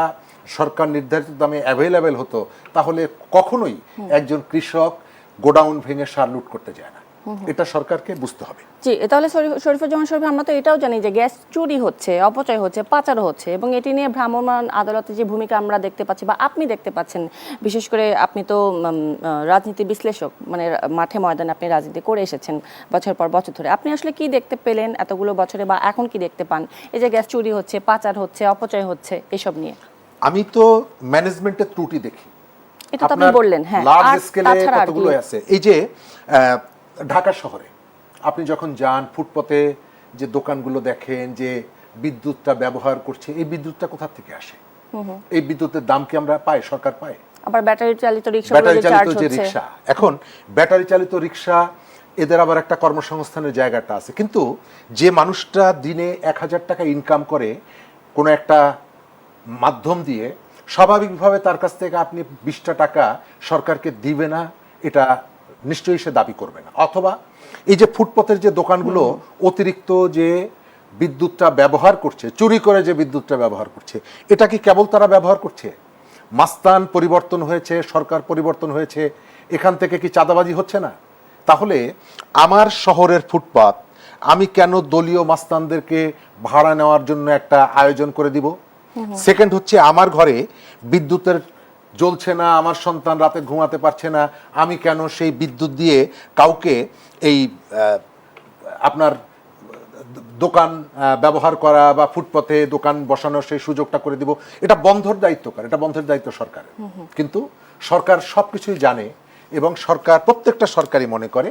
সরকার নির্ধারিত দামে অ্যাভেলেবেল হতো তাহলে কখনোই একজন কৃষক গোডাউন ভেঙে সার লুট করতে যায় না, এটা সরকারকে বুঝতে হবে। জি, তাহলে শরীফুজ্জামান শরীফ, আমরা তো এটাও জানি যে গ্যাস চুরি হচ্ছে, অপচয় হচ্ছে, পাচার হচ্ছে, এবং এটি নিয়ে ভ্রাম্যমাণ আদালতের যে ভূমিকা আমরা দেখতে পাচ্ছি বা আপনি দেখতে পাচ্ছেন, বিশেষ করে আপনি তো রাজনীতি বিশ্লেষক, মানে মাঠে ময়দানে আপনি রাজনীতি করে এসেছেন বছর পর বছর ধরে, আপনি আসলে কি দেখতে পেলেন এতগুলো বছরে, বা এখন কি দেখতে পান এই যে গ্যাস চুরি হচ্ছে, পাচার হচ্ছে, অপচয় হচ্ছে, এসব নিয়ে? আমি তো ম্যানেজমেন্টের ত্রুটি দেখি, এটা তো আপনি বললেন। হ্যাঁ, লার্জ স্কেলে কতগুলো আছে। এই যে ঢাকা শহরে আপনি যখন যান, ফুটপথে যে দোকানগুলো দেখেন যে বিদ্যুৎটা ব্যবহার করছে, এই বিদ্যুৎটা কোথা থেকে আসে? এই বিদ্যুতের দাম কি আমরা পাই? সরকার পায়। আবার ব্যাটারি চালিত রিকশা, ব্যাটারি চালিত যে রিকশা, এখন ব্যাটারি চালিত রিকশা এদের আবার একটা কর্মসংস্থানের জায়গাটা আছে, কিন্তু যে মানুষটা দিনে 1000 টাকা ইনকাম করে কোনো একটা মাধ্যম দিয়ে, স্বাভাবিকভাবে তার কাছ থেকে আপনি 20টা টাকা সরকারকে দিবে না, এটা নিশ্চয়ই সে দাবি করবে না। অথবা এই যে ফুটপথের যে দোকানগুলো অতিরিক্ত যে বিদ্যুৎটা ব্যবহার করছে, চুরি করে যে বিদ্যুৎটা ব্যবহার করছে, এটা কি কেবল তারা ব্যবহার করছে? মাস্তান পরিবর্তন হয়েছে, সরকার পরিবর্তন হয়েছে, এখান থেকে কি চাঁদাবাজি হচ্ছে না? তাহলে আমার শহরের ফুটপাত আমি কেন দলীয় মাস্তানদেরকে ভাড়া নেওয়ার জন্য একটা আয়োজন করে দিব? সেকেন্ড হচ্ছে, আমার ঘরে বিদ্যুতের জ্বলছে না, আমার সন্তান রাতে ঘুমাতে পারছে না, আমি কেন সেই বিদ্যুৎ দিয়ে কাউকে এই আপনার দোকান ব্যবহার করা বা ফুটপথে দোকান বসানোর সেই সুযোগটা করে দিব? এটা বন্ধের দায়িত্ব কার? এটা বন্ধের দায়িত্ব সরকারের। কিন্তু সরকার সবকিছুই জানে এবং সরকার, প্রত্যেকটা সরকারই মনে করে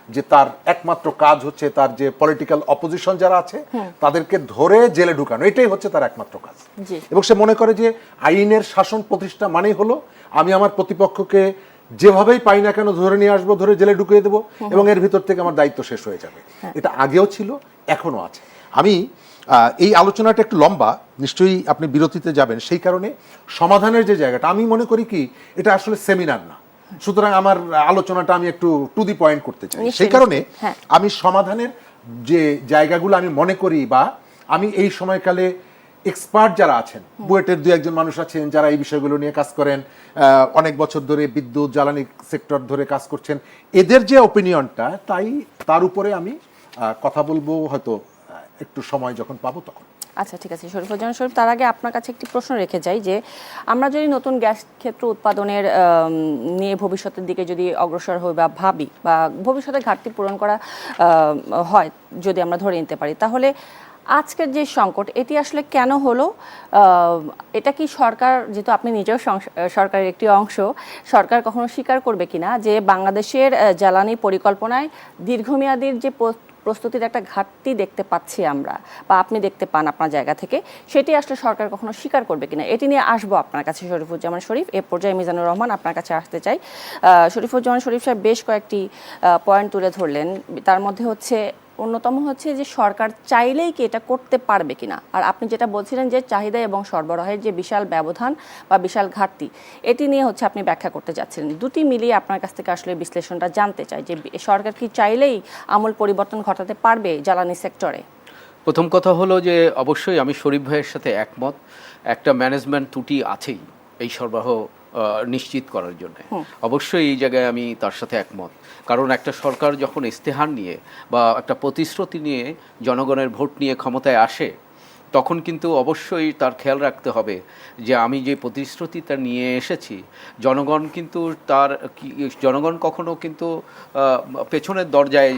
যে তার একমাত্র কাজ হচ্ছে তার যে পলিটিক্যাল অপোজিশন যারা আছে তাদেরকে ধরে জেলে ঢুকানো, এটাই হচ্ছে তার একমাত্র কাজ। এবং সে মনে করে যে আইনের শাসন প্রতিষ্ঠা মানেই হলো আমি আমার প্রতিপক্ষকে যেভাবেই পাই না কেন ধরে নিয়ে আসবো, ধরে জেলে ঢুকিয়ে দেবো এবং এর ভিতর থেকে আমার দায়িত্ব শেষ হয়ে যাবে। এটা আগেও ছিল, এখনো আছে। আমি এই আলোচনাটা একটু লম্বা, নিশ্চয়ই আপনি বিরতিতে যাবেন, সেই কারণে সমাধানের যে জায়গাটা, আমি মনে করি কি এটা আসলে সেমিনার না, সুতরাং আমার আলোচনাটা আমি একটু টু দি পয়েন্ট করতে চাই। সেই কারণে আমি সমাধানের যে জায়গাগুলো আমি মনে করি, বা আমি এই সময়কালে এক্সপার্ট যারা আছেন, বুয়েটের 2-1 মানুষ আছেন যারা এই বিষয়গুলো নিয়ে কাজ করেন, অনেক বছর ধরে বিদ্যুৎ জ্বালানি সেক্টর ধরে কাজ করছেন, এদের যে ওপিনিয়নটা, তার উপরে আমি কথা বলবো হয়তো একটু সময় যখন পাবো তখন। আচ্ছা, ঠিক আছে শরীফুজ্জামান শরীফ, তার আগে আপনার কাছে একটি প্রশ্ন রেখে যাই যে আমরা যদি নতুন গ্যাস ক্ষেত্র উৎপাদনের নিয়ে ভবিষ্যতের দিকে যদি অগ্রসর হই বা ভাবি, বা ভবিষ্যতে ঘাটতি পূরণ করা হয় যদি আমরা ধরে নিতে পারি, তাহলে আজকের যে সংকট এটি আসলে কেন হলো? এটা কি সরকার, যেহেতু আপনি নিজেও সরকারের একটি অংশ, সরকার কখনো স্বীকার করবে কিনা যে বাংলাদেশের জ্বালানি পরিকল্পনায় দীর্ঘমেয়াদীর যে প্রস্তুতির একটা ঘাটতি দেখতে পাচ্ছি আমরা, বা আপনি দেখতে পান আপনার জায়গা থেকে, সেটি আসলে সরকার কখনো স্বীকার করবে কিনা, এটি নিয়ে আসবো আপনার কাছে শরীফুজ্জামান শরীফ। এ পর্যায়ে মিজানুর রহমান আপনার কাছে আসতে চাই। শরীফুজ্জামান শরীফ সাহেব বেশ কয়েকটি পয়েন্ট তুলে ধরলেন, তার মধ্যে হচ্ছে অন্যতম হচ্ছে যে সরকার চাইলেই কি এটা করতে পারবে কিনা, আর আপনি যেটা বলছিলেন যে চাহিদা এবং সরবরাহের যে বিশাল ব্যবধান বা বিশাল ঘাটতি, এটি নিয়ে হচ্ছে আপনি ব্যাখ্যা করতে যাচ্ছিলেন। দুটি মিলিয়ে আপনার কাছ থেকে আসলে বিশ্লেষণটা জানতে চাই যে সরকার কি চাইলেই আমূল পরিবর্তন ঘটাতে পারবে জ্বালানি সেক্টরে? প্রথম কথা হলো যে অবশ্যই আমি শরীফ ভাইয়ের সাথে একমত, একটা ম্যানেজমেন্ট ত্রুটি আছেই এই সরবরাহ নিশ্চিত করার জন্য। অবশ্যই এই জায়গায় আমি তার সাথে একমত, কারণ একটা সরকার যখন ইস্তেহার নিয়ে বা একটা প্রতিশ্রুতি নিয়ে জনগণের ভোট নিয়ে ক্ষমতায় আসে, তখন কিন্তু অবশ্যই তার খেয়াল রাখতে হবে যে আমি যে প্রতিশ্রুতিটা নিয়ে এসেছি, জনগণ কিন্তু জনগণ কখনো কিন্তু পেছনের দরজায়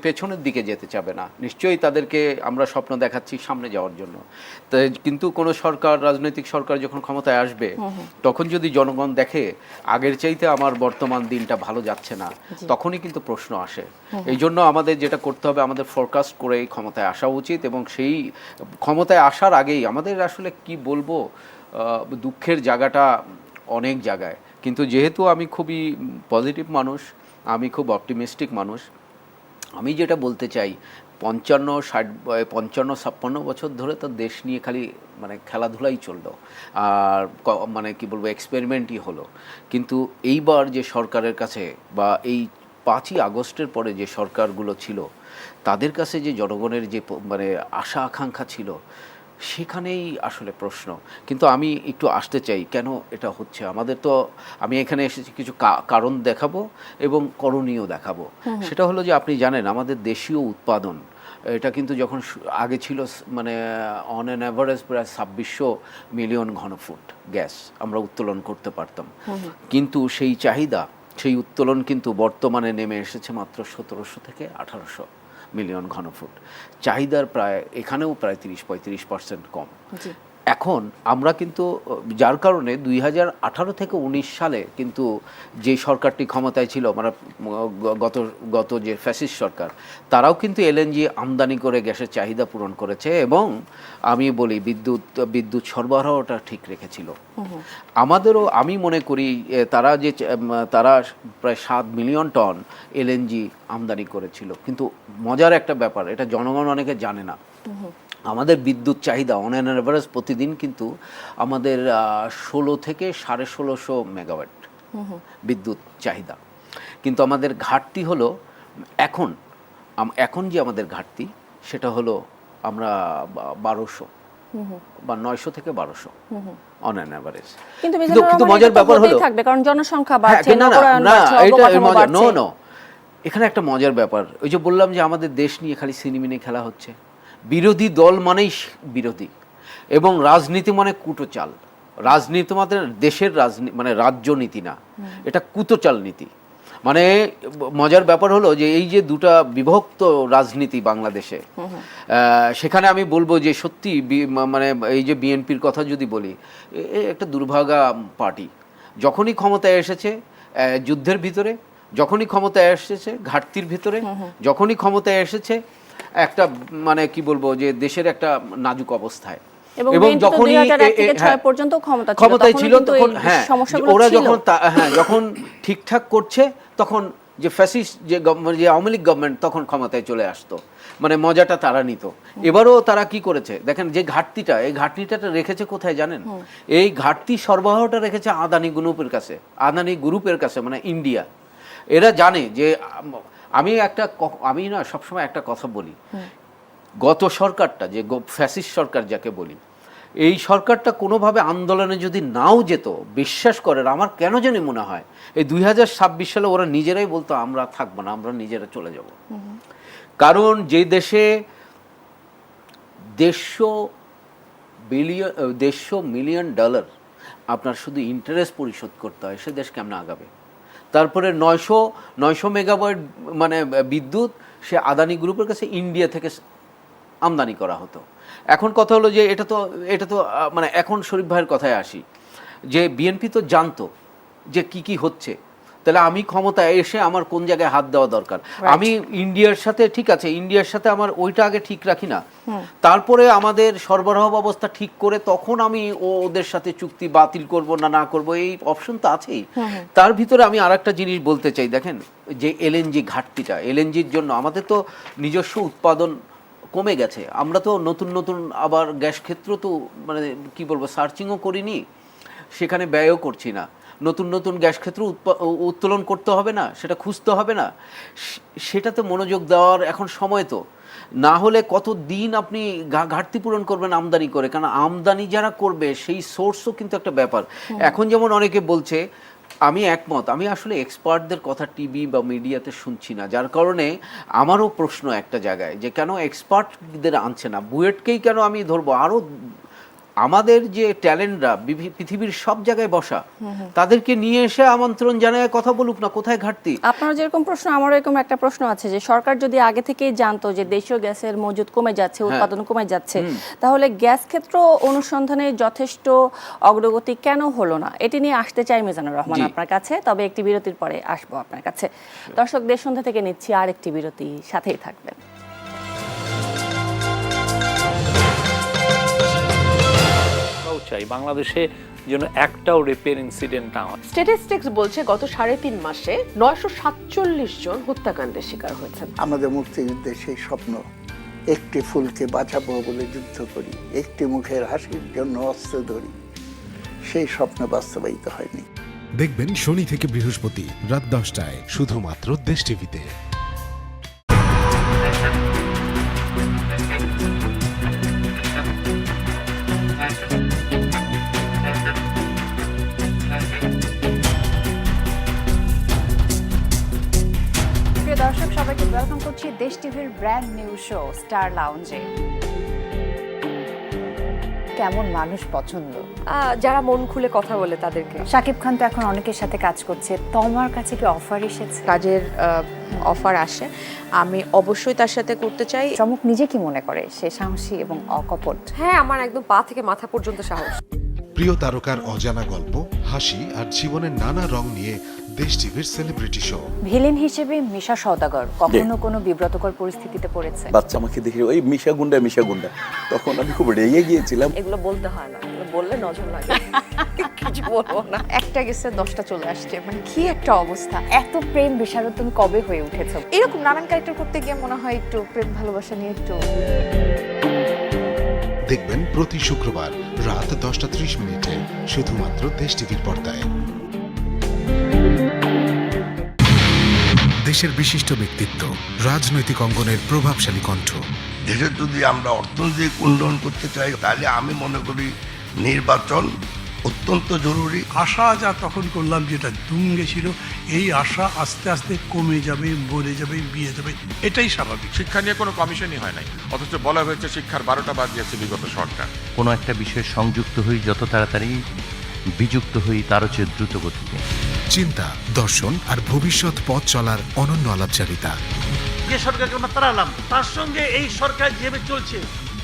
পেছনের দিকে যেতে চাবে না। নিশ্চয়ই তাদেরকে আমরা স্বপ্ন দেখাচ্ছি সামনে যাওয়ার জন্য। তাই কিন্তু কোনো সরকার, রাজনৈতিক সরকার যখন ক্ষমতায় আসবে, তখন যদি জনগণ দেখে আগের চাইতে আমার বর্তমান দিনটা ভালো যাচ্ছে না, তখনই কিন্তু প্রশ্ন আসে। এই জন্য আমাদের যেটা করতে হবে, আমাদের ফোরকাস্ট করে এই ক্ষমতায় আসা উচিত, এবং সেই ক্ষমতায় আসার আগেই আমাদের আসলে কি বলবো, দুঃখের জায়গাটা অনেক জায়গায়, কিন্তু যেহেতু আমি খুবই পজিটিভ মানুষ, আমি খুব অপটিমিস্টিক মানুষ, আমি যেটা বলতে চাই 55-56 বছর ধরে তো দেশ নিয়ে খালি মানে খেলাধুলাই চললো, আর মানে কি বলবো এক্সপেরিমেন্টই হলো। কিন্তু এইবার যে সরকারের কাছে, বা এই 5ই আগস্টের পরে যে সরকারগুলো ছিল, তাদের কাছে যে জনগণের যে মানে আশা আকাঙ্ক্ষা ছিল, সেখানেই আসলে প্রশ্ন। কিন্তু আমি একটু আসতে চাই কেন এটা হচ্ছে। আমাদের তো, আমি এখানে এসেছি কিছু কারণ দেখাবো এবং করণীয় দেখাবো। সেটা হলো যে আপনি জানেন আমাদের দেশীয় উৎপাদন, এটা কিন্তু যখন আগে ছিল মানে অন অ্যান অ্যাভারেজ প্রায় 2600 মিলিয়ন ঘনফুট গ্যাস আমরা উত্তোলন করতে পারতাম, কিন্তু সেই চাহিদা, সেই উত্তোলন কিন্তু বর্তমানে নেমে এসেছে মাত্র 1700 থেকে 1800 মিলিয়ন ঘনফুট। চাহিদার প্রায় এখানেও প্রায় 30-35% কম। এখন আমরা কিন্তু, যার কারণে 2018 থেকে 19 সালে কিন্তু যে সরকারটি ক্ষমতায় ছিল, মানে গত যে ফ্যাসিস্ট সরকার, তারাও কিন্তু এলএনজি আমদানি করে গ্যাসের চাহিদা পূরণ করেছে, এবং আমি বলি বিদ্যুৎ সরবরাহটা ঠিক রেখেছিল। আমাদেরও আমি মনে করি তারা প্রায় 7 মিলিয়ন টন এলএনজি আমদানি করেছিল। কিন্তু মজার একটা ব্যাপার, এটা জনগণ অনেকে জানে না, আমাদের বিদ্যুৎ চাহিদা অন অ্যান অ্যাভারেজ প্রতিদিন কিন্তু আমাদের 16 থেকে 1650 মেগাওয়াট বিদ্যুৎ চাহিদা। কিন্তু আমাদের ঘাটতি হলো এখন যে আমাদের ঘাটতি, সেটা হলো আমরা 1200 বা 900 থেকে 1200 অন অ্যান অ্যাভারেজ। কিন্তু মজার ব্যাপার হলো, থাকবে কারণ জনসংখ্যা বাড়ছে, এখানে একটা মজার ব্যাপার, ওই যে বললাম যে আমাদের দেশ নিয়ে খালি সিনেমিনে খেলা হচ্ছে। বিরোধী দল মানেই বিরোধী, এবং রাজনীতি মানে কুটোচাল। রাজনীতি মানে দেশের মানে রাজ্যনীতি না, এটা কুটোচাল নীতি। মানে মজার ব্যাপার হলো যে এই যে দুটা বিভক্ত রাজনীতি বাংলাদেশে, সেখানে আমি বলবো যে সত্যি মানে এই যে বিএনপির কথা যদি বলি, একটা দুর্ভাগা পার্টি। যখনই ক্ষমতায় এসেছে যুদ্ধের ভিতরে, যখনই ক্ষমতায় এসেছে ঘাটতির ভিতরে, যখনই ক্ষমতায় এসেছে একটা মানে কি বলবো যে দেশের একটা নাজুক অবস্থায়, এবং যখনই ক্ষমতায় ছিল তখন ওরা যখন ঠিকঠাক করছে, তখন যে ফ্যাসিস্ট যে আওয়ামী লীগ গভর্নমেন্ট তখন ক্ষমতায় চলে আসতো, মানে মজাটা তারা নিত। এবারও তারা কি করেছে দেখেন, যে ঘাটতিটা, এই ঘাটতিটা রেখেছে কোথায় জানেন? এই ঘাটতি সরবরাহটা রেখেছে আদানি গ্রুপের কাছে, মানে ইন্ডিয়া। এরা জানে যে আমি না সবসময় একটা কথা বলি, গত সরকারটা যে ফ্যাসিস্ট সরকার যাকে বলি, এই সরকারটা কোনোভাবে আন্দোলনে যদি নাও যেত, বিশ্বাস করেন আমার কেন জানি মনে হয় এই 2026 সালে ওরা নিজেরাই বলতো আমরা থাকবো না, আমরা নিজেরা চলে যাব। কারণ যে দেশে 150 মিলিয়ন ডলার আপনার শুধু ইন্টারেস্ট পরিশোধ করতে হয়, সে দেশ কেমন আগাবে? তারপরে 900 মেগাওয়াট মানে বিদ্যুৎ সে আদানি গ্রুপের কাছে ইন্ডিয়া থেকে আমদানি করা হতো। এখন কথা হলো যে এটা তো মানে এখন শরীফ ভাইয়ের কথায় আসি, যে বিএনপি তো জানতো যে কি হচ্ছে, তাহলে আমি ক্ষমতায় এসে আমার কোন জায়গায় হাত দেওয়া দরকার। আমি ইন্ডিয়ার সাথে, ঠিক আছে ইন্ডিয়ার সাথে আমার ওইটা আগে ঠিক রাখি না, তারপরে আমাদের সরবরাহ ব্যবস্থা ঠিক করে তখন আমি ওদের সাথে চুক্তি বাতিল করব না করব, এই অপশন তো আছেই। তার ভিতরে আমি আরেকটা জিনিস বলতে চাই, দেখেন যে এলএনজি ঘাটতিটা, এলএনজির জন্য আমাদের তো নিজস্ব উৎপাদন কমে গেছে। আমরা তো নতুন আবার গ্যাস ক্ষেত্র তো মানে কি বলবো সার্চিংও করিনি, সেখানে ব্যয়ও করছি না। নতুন গ্যাস ক্ষেত্র উত্তোলন করতে হবে না, সেটা খুঁজতে হবে না, সেটাতে মনোযোগ দেওয়ার এখন সময়। তো না হলে কত দিন আপনি ঘাটতি পূরণ করবেন আমদানি করে, কারণ আমদানি যারা করবে সেই সোর্সও কিন্তু একটা ব্যাপার। এখন যেমন অনেকে বলছে আমি একমত। আমি আসলে এক্সপার্টদের কথা টিভি বা মিডিয়াতে শুনছি না, যার কারণে আমারও প্রশ্ন একটা জায়গায় যে কেন এক্সপার্টদের আনছে না, বুয়েটকেই কেন আমি ধরবো? আরও আমাদের যে ট্যালেন্টরা পৃথিবীর সব জায়গায় বসা, তাদেরকে নিয়ে এসে আমন্ত্রণ জানায় কথা বলুক না, কোথায় ঘাটতি? আপনার যেরকম প্রশ্ন, আমারও এরকম একটা প্রশ্ন আছে যে সরকার যদি আগে থেকেই জানতো যে দেশীয় গ্যাসের মজুদ কমে যাচ্ছে, উৎপাদন কমে যাচ্ছে, তাহলে গ্যাস ক্ষেত্র অনুসন্ধানে যথেষ্ট অগ্রগতি কেন হলো না? এটি নিয়ে আসতে চাই মিজানুর রহমান আপনার কাছে, তবে একটি বিরতির পরে আসবো আপনার কাছে। দর্শক, দেশ সন্ধ্যা থেকে নিচ্ছি আরেকটি বিরতি, সাথেই থাকবেন। চাই বাংলাদেশে যেন একটাও রেপের ইনসিডেন্ট না হয়। স্ট্যাটিস্টিক্স বলছে গত 3.5 মাসে 947 জন হত্যাকাণ্ডের শিকার হয়েছেন। আমাদের মুক্তিযুদ্ধের সেই স্বপ্ন, একটি ফুলকে বাঁচাবো বলে যুদ্ধ করি, একটি মুখের হাসির জন্য অস্ত্র ধরি, সেই স্বপ্ন বাস্তবায়িত হয়নি। দেখবেন শনি থেকে বৃহস্পতি রাত 10টায় শুধুমাত্র দেশ টিভিতে। প্রিয় দর্শক, সবাইকে ওয়েলকাম করছি দেশ টিভির ব্র্যান্ড নিউ শো স্টার লাউঞ্জে। কেমন মানুষ পছন্দ? যারা মন খুলে কথা বলে তাদেরকে। শাকিব খান তো এখন অনেকের সাথে কাজ করছে, তোমার কাছে কি অফার এসেছে? কাজের অফার আসে, আমি অবশ্যই তার সাথে করতে চাই। চমক নিজে কি মনে করে সে সাহসী এবং অকপট? হ্যাঁ, আমার একদম পা থেকে মাথা পর্যন্ত সাহস। প্রিয় তারকার অজানা গল্প, হাসি আর জীবনের নানা রং নিয়ে দেশ টিভির সেলিব্রিটি শো। ভিলেন হিসেবে মিশা সওদাগর কখনো কোনো বিব্রতকর পরিস্থিতিতে পড়েছে? বাচ্চা আমাকে দেখে ওই মিশা গুন্ডা, তখন আমি খুব রেগে গিয়েছিলাম। এগুলো বলতে হয় না, এগুলো বললে নজর লাগে। কিছু বলবো না। একটা গেছে 10টা চলে আসছে, মানে কি একটা অবস্থা! এত প্রেম বিশারদ তুমি কবে হয়ে উঠেছো? এরকম নানান ক্যারেক্টার করতে গিয়ে মনে হয় একটু প্রেম ভালোবাসা নিয়ে একটু। দেখবেন প্রতি শুক্রবার রাত 10:30 শুধুমাত্র দেশ টিভির পর্দায়। দেশের বিশিষ্ট ব্যক্তিত্ব, রাজনৈতিক অঙ্গনের প্রভাবশালী কণ্ঠ। দেশে যদি আমরা অর্থনৈতিক উন্নয়ন করতে চাই, তাহলে আমি মনে করি নির্বাচন অত্যন্ত জরুরি। আশা যা তখন করলাম যেটা দুমগে ছিল, এই আশা আস্তে আস্তে কমে যাবে, মরে যাবে, বিয়ে যাবে, এটাই স্বাভাবিক। শিক্ষা নিয়ে কোনো কমিশনই হয় নাই, অথচ বলা হয়েছে শিক্ষার 12টা বাদ দিয়েছে বিগত সরকার। কোনো একটা বিষয়ে সংযুক্ত হই যত তাড়াতাড়ি, বিযুক্ত হই তারও চেয়ে দ্রুত গতিতে। চিন্তা, দর্শন আর ভবিষ্যৎ পথ চলার অনন্য আলাপচারিতা। যে সরকারকে আমরা তাড়ালাম, তার সঙ্গে এই সরকার যেভাবে চলছে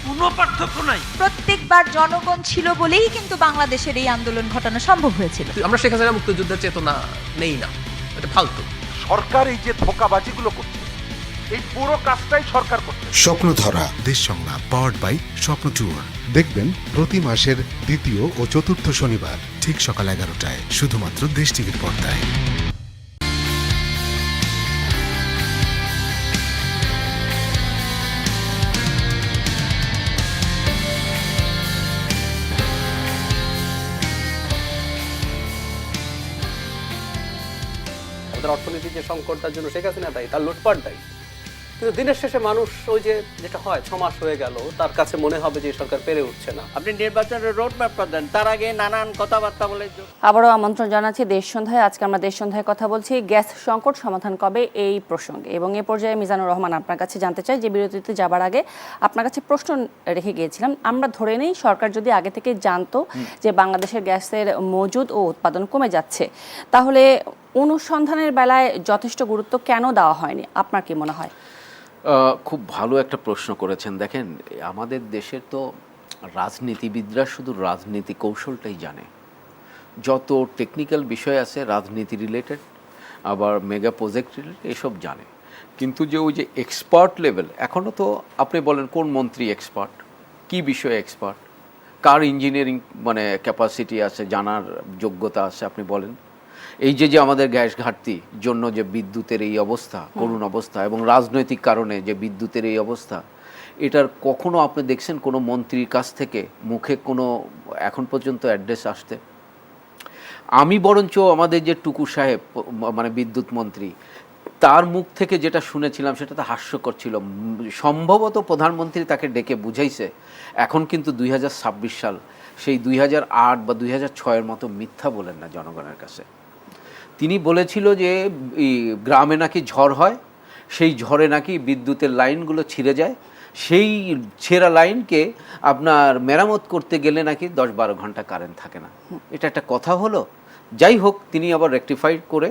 কোনো পার্থক্য নাই। প্রত্যেকবার জনগণ ছিল বলেই কিন্তু বাংলাদেশের এই আন্দোলন ঘটানো সম্ভব হয়েছিল। আমরা শেখ হাসিনা মুক্তিযুদ্ধের চেতনা নেই না, এটা ফালতু। সরকার এই যে ধোঁকাবাজিগুলো করছে, এই পুরো কাজটাই সরকার করছে। স্বপ্নধরা, দেশ সংলাপ, পাওয়ার্ড বাই স্বপ্ন ট্যুর। দেখবেন প্রতি মাসের দ্বিতীয় ও চতুর্থ শনিবার ঠিক সকাল 11টায় শুধুমাত্র দেশ টিভির পর্দায়। আমাদের অর্থনীতির যে সংকট, তার জন্য শেখ হাসিনা দায়ী, তার লুটপাট দায়ী। কিন্তু দিনের শেষে মানুষ ওই যে যেটা হয়, 6 মাস হয়ে গেল, তার কাছে মনে হবে যে সরকার পেরে উঠছে না। আপনি নির্বাচনের রোড ম্যাপটা দেন, তার আগে নানান কথাবার্তা বলে। আবারও আমন্ত্রণ জানাচ্ছি দেশ সন্ধ্যায়। আজকে আমরা দেশ সন্ধ্যায় কথা বলছি গ্যাস সংকট সমাধান কবে এই প্রসঙ্গে, এবং এ পর্যায়ে মিজানুর রহমান আপনার কাছে জানতে চাই যে বিরতিতে যাবার আগে আপনার কাছে প্রশ্ন রেখে গিয়েছিলাম। আমরা ধরে নেই সরকার যদি আগে থেকে জানতো যে বাংলাদেশের গ্যাসের মজুদ ও উৎপাদন কমে যাচ্ছে, তাহলে অনুসন্ধানের বেলায় যথেষ্ট গুরুত্ব কেন দেওয়া হয়নি? আপনার কি মনে হয়? খুব ভালো একটা প্রশ্ন করেছেন। দেখেন, আমাদের দেশের তো রাজনীতিবিদরা শুধু রাজনীতি কৌশলটাই জানে, যত টেকনিক্যাল বিষয় আছে রাজনীতি রিলেটেড, আবার মেগা প্রজেক্ট রিলেটেড, এসব জানে। কিন্তু যে ওই যে এক্সপার্ট লেভেল, এখনও তো আপনি বলেন কোন মন্ত্রী এক্সপার্ট, কি বিষয়ে এক্সপার্ট, কার ইঞ্জিনিয়ারিং মানে ক্যাপাসিটি আছে, জানার যোগ্যতা আছে, আপনি বলেন। এই যে আমাদের গ্যাস ঘাটতির জন্য যে বিদ্যুতের এই অবস্থা, করুণ অবস্থা, এবং রাজনৈতিক কারণে যে বিদ্যুতের এই অবস্থা, এটার কখনো আপনি দেখছেন কোনো মন্ত্রীর কাছ থেকে মুখে কোনো এখন পর্যন্ত অ্যাড্রেস আসতে? আমি বরঞ্চ আমাদের যে টুকু সাহেব মানে বিদ্যুৎ মন্ত্রী, তার মুখ থেকে যেটা শুনেছিলাম সেটা তো হাস্যকর ছিল। সম্ভবত প্রধানমন্ত্রী তাকে ডেকে বুঝাইছে এখন কিন্তু 2026 সাল, সেই 2008 বা 2006-এর মতো মিথ্যা বলেন না জনগণের কাছে। তিনি বলেছিল যে গ্রামে নাকি ঝড় হয়, সেই ঝড়ে নাকি বিদ্যুতের লাইনগুলো ছিঁড়ে যায়, সেই ছেঁড়া লাইনকে আপনার মেরামত করতে গেলে নাকি 10-12 ঘন্টা কারেন্ট থাকে না। এটা একটা কথা হলো? যাই হোক, তিনি আবার রেকটিফাইড করে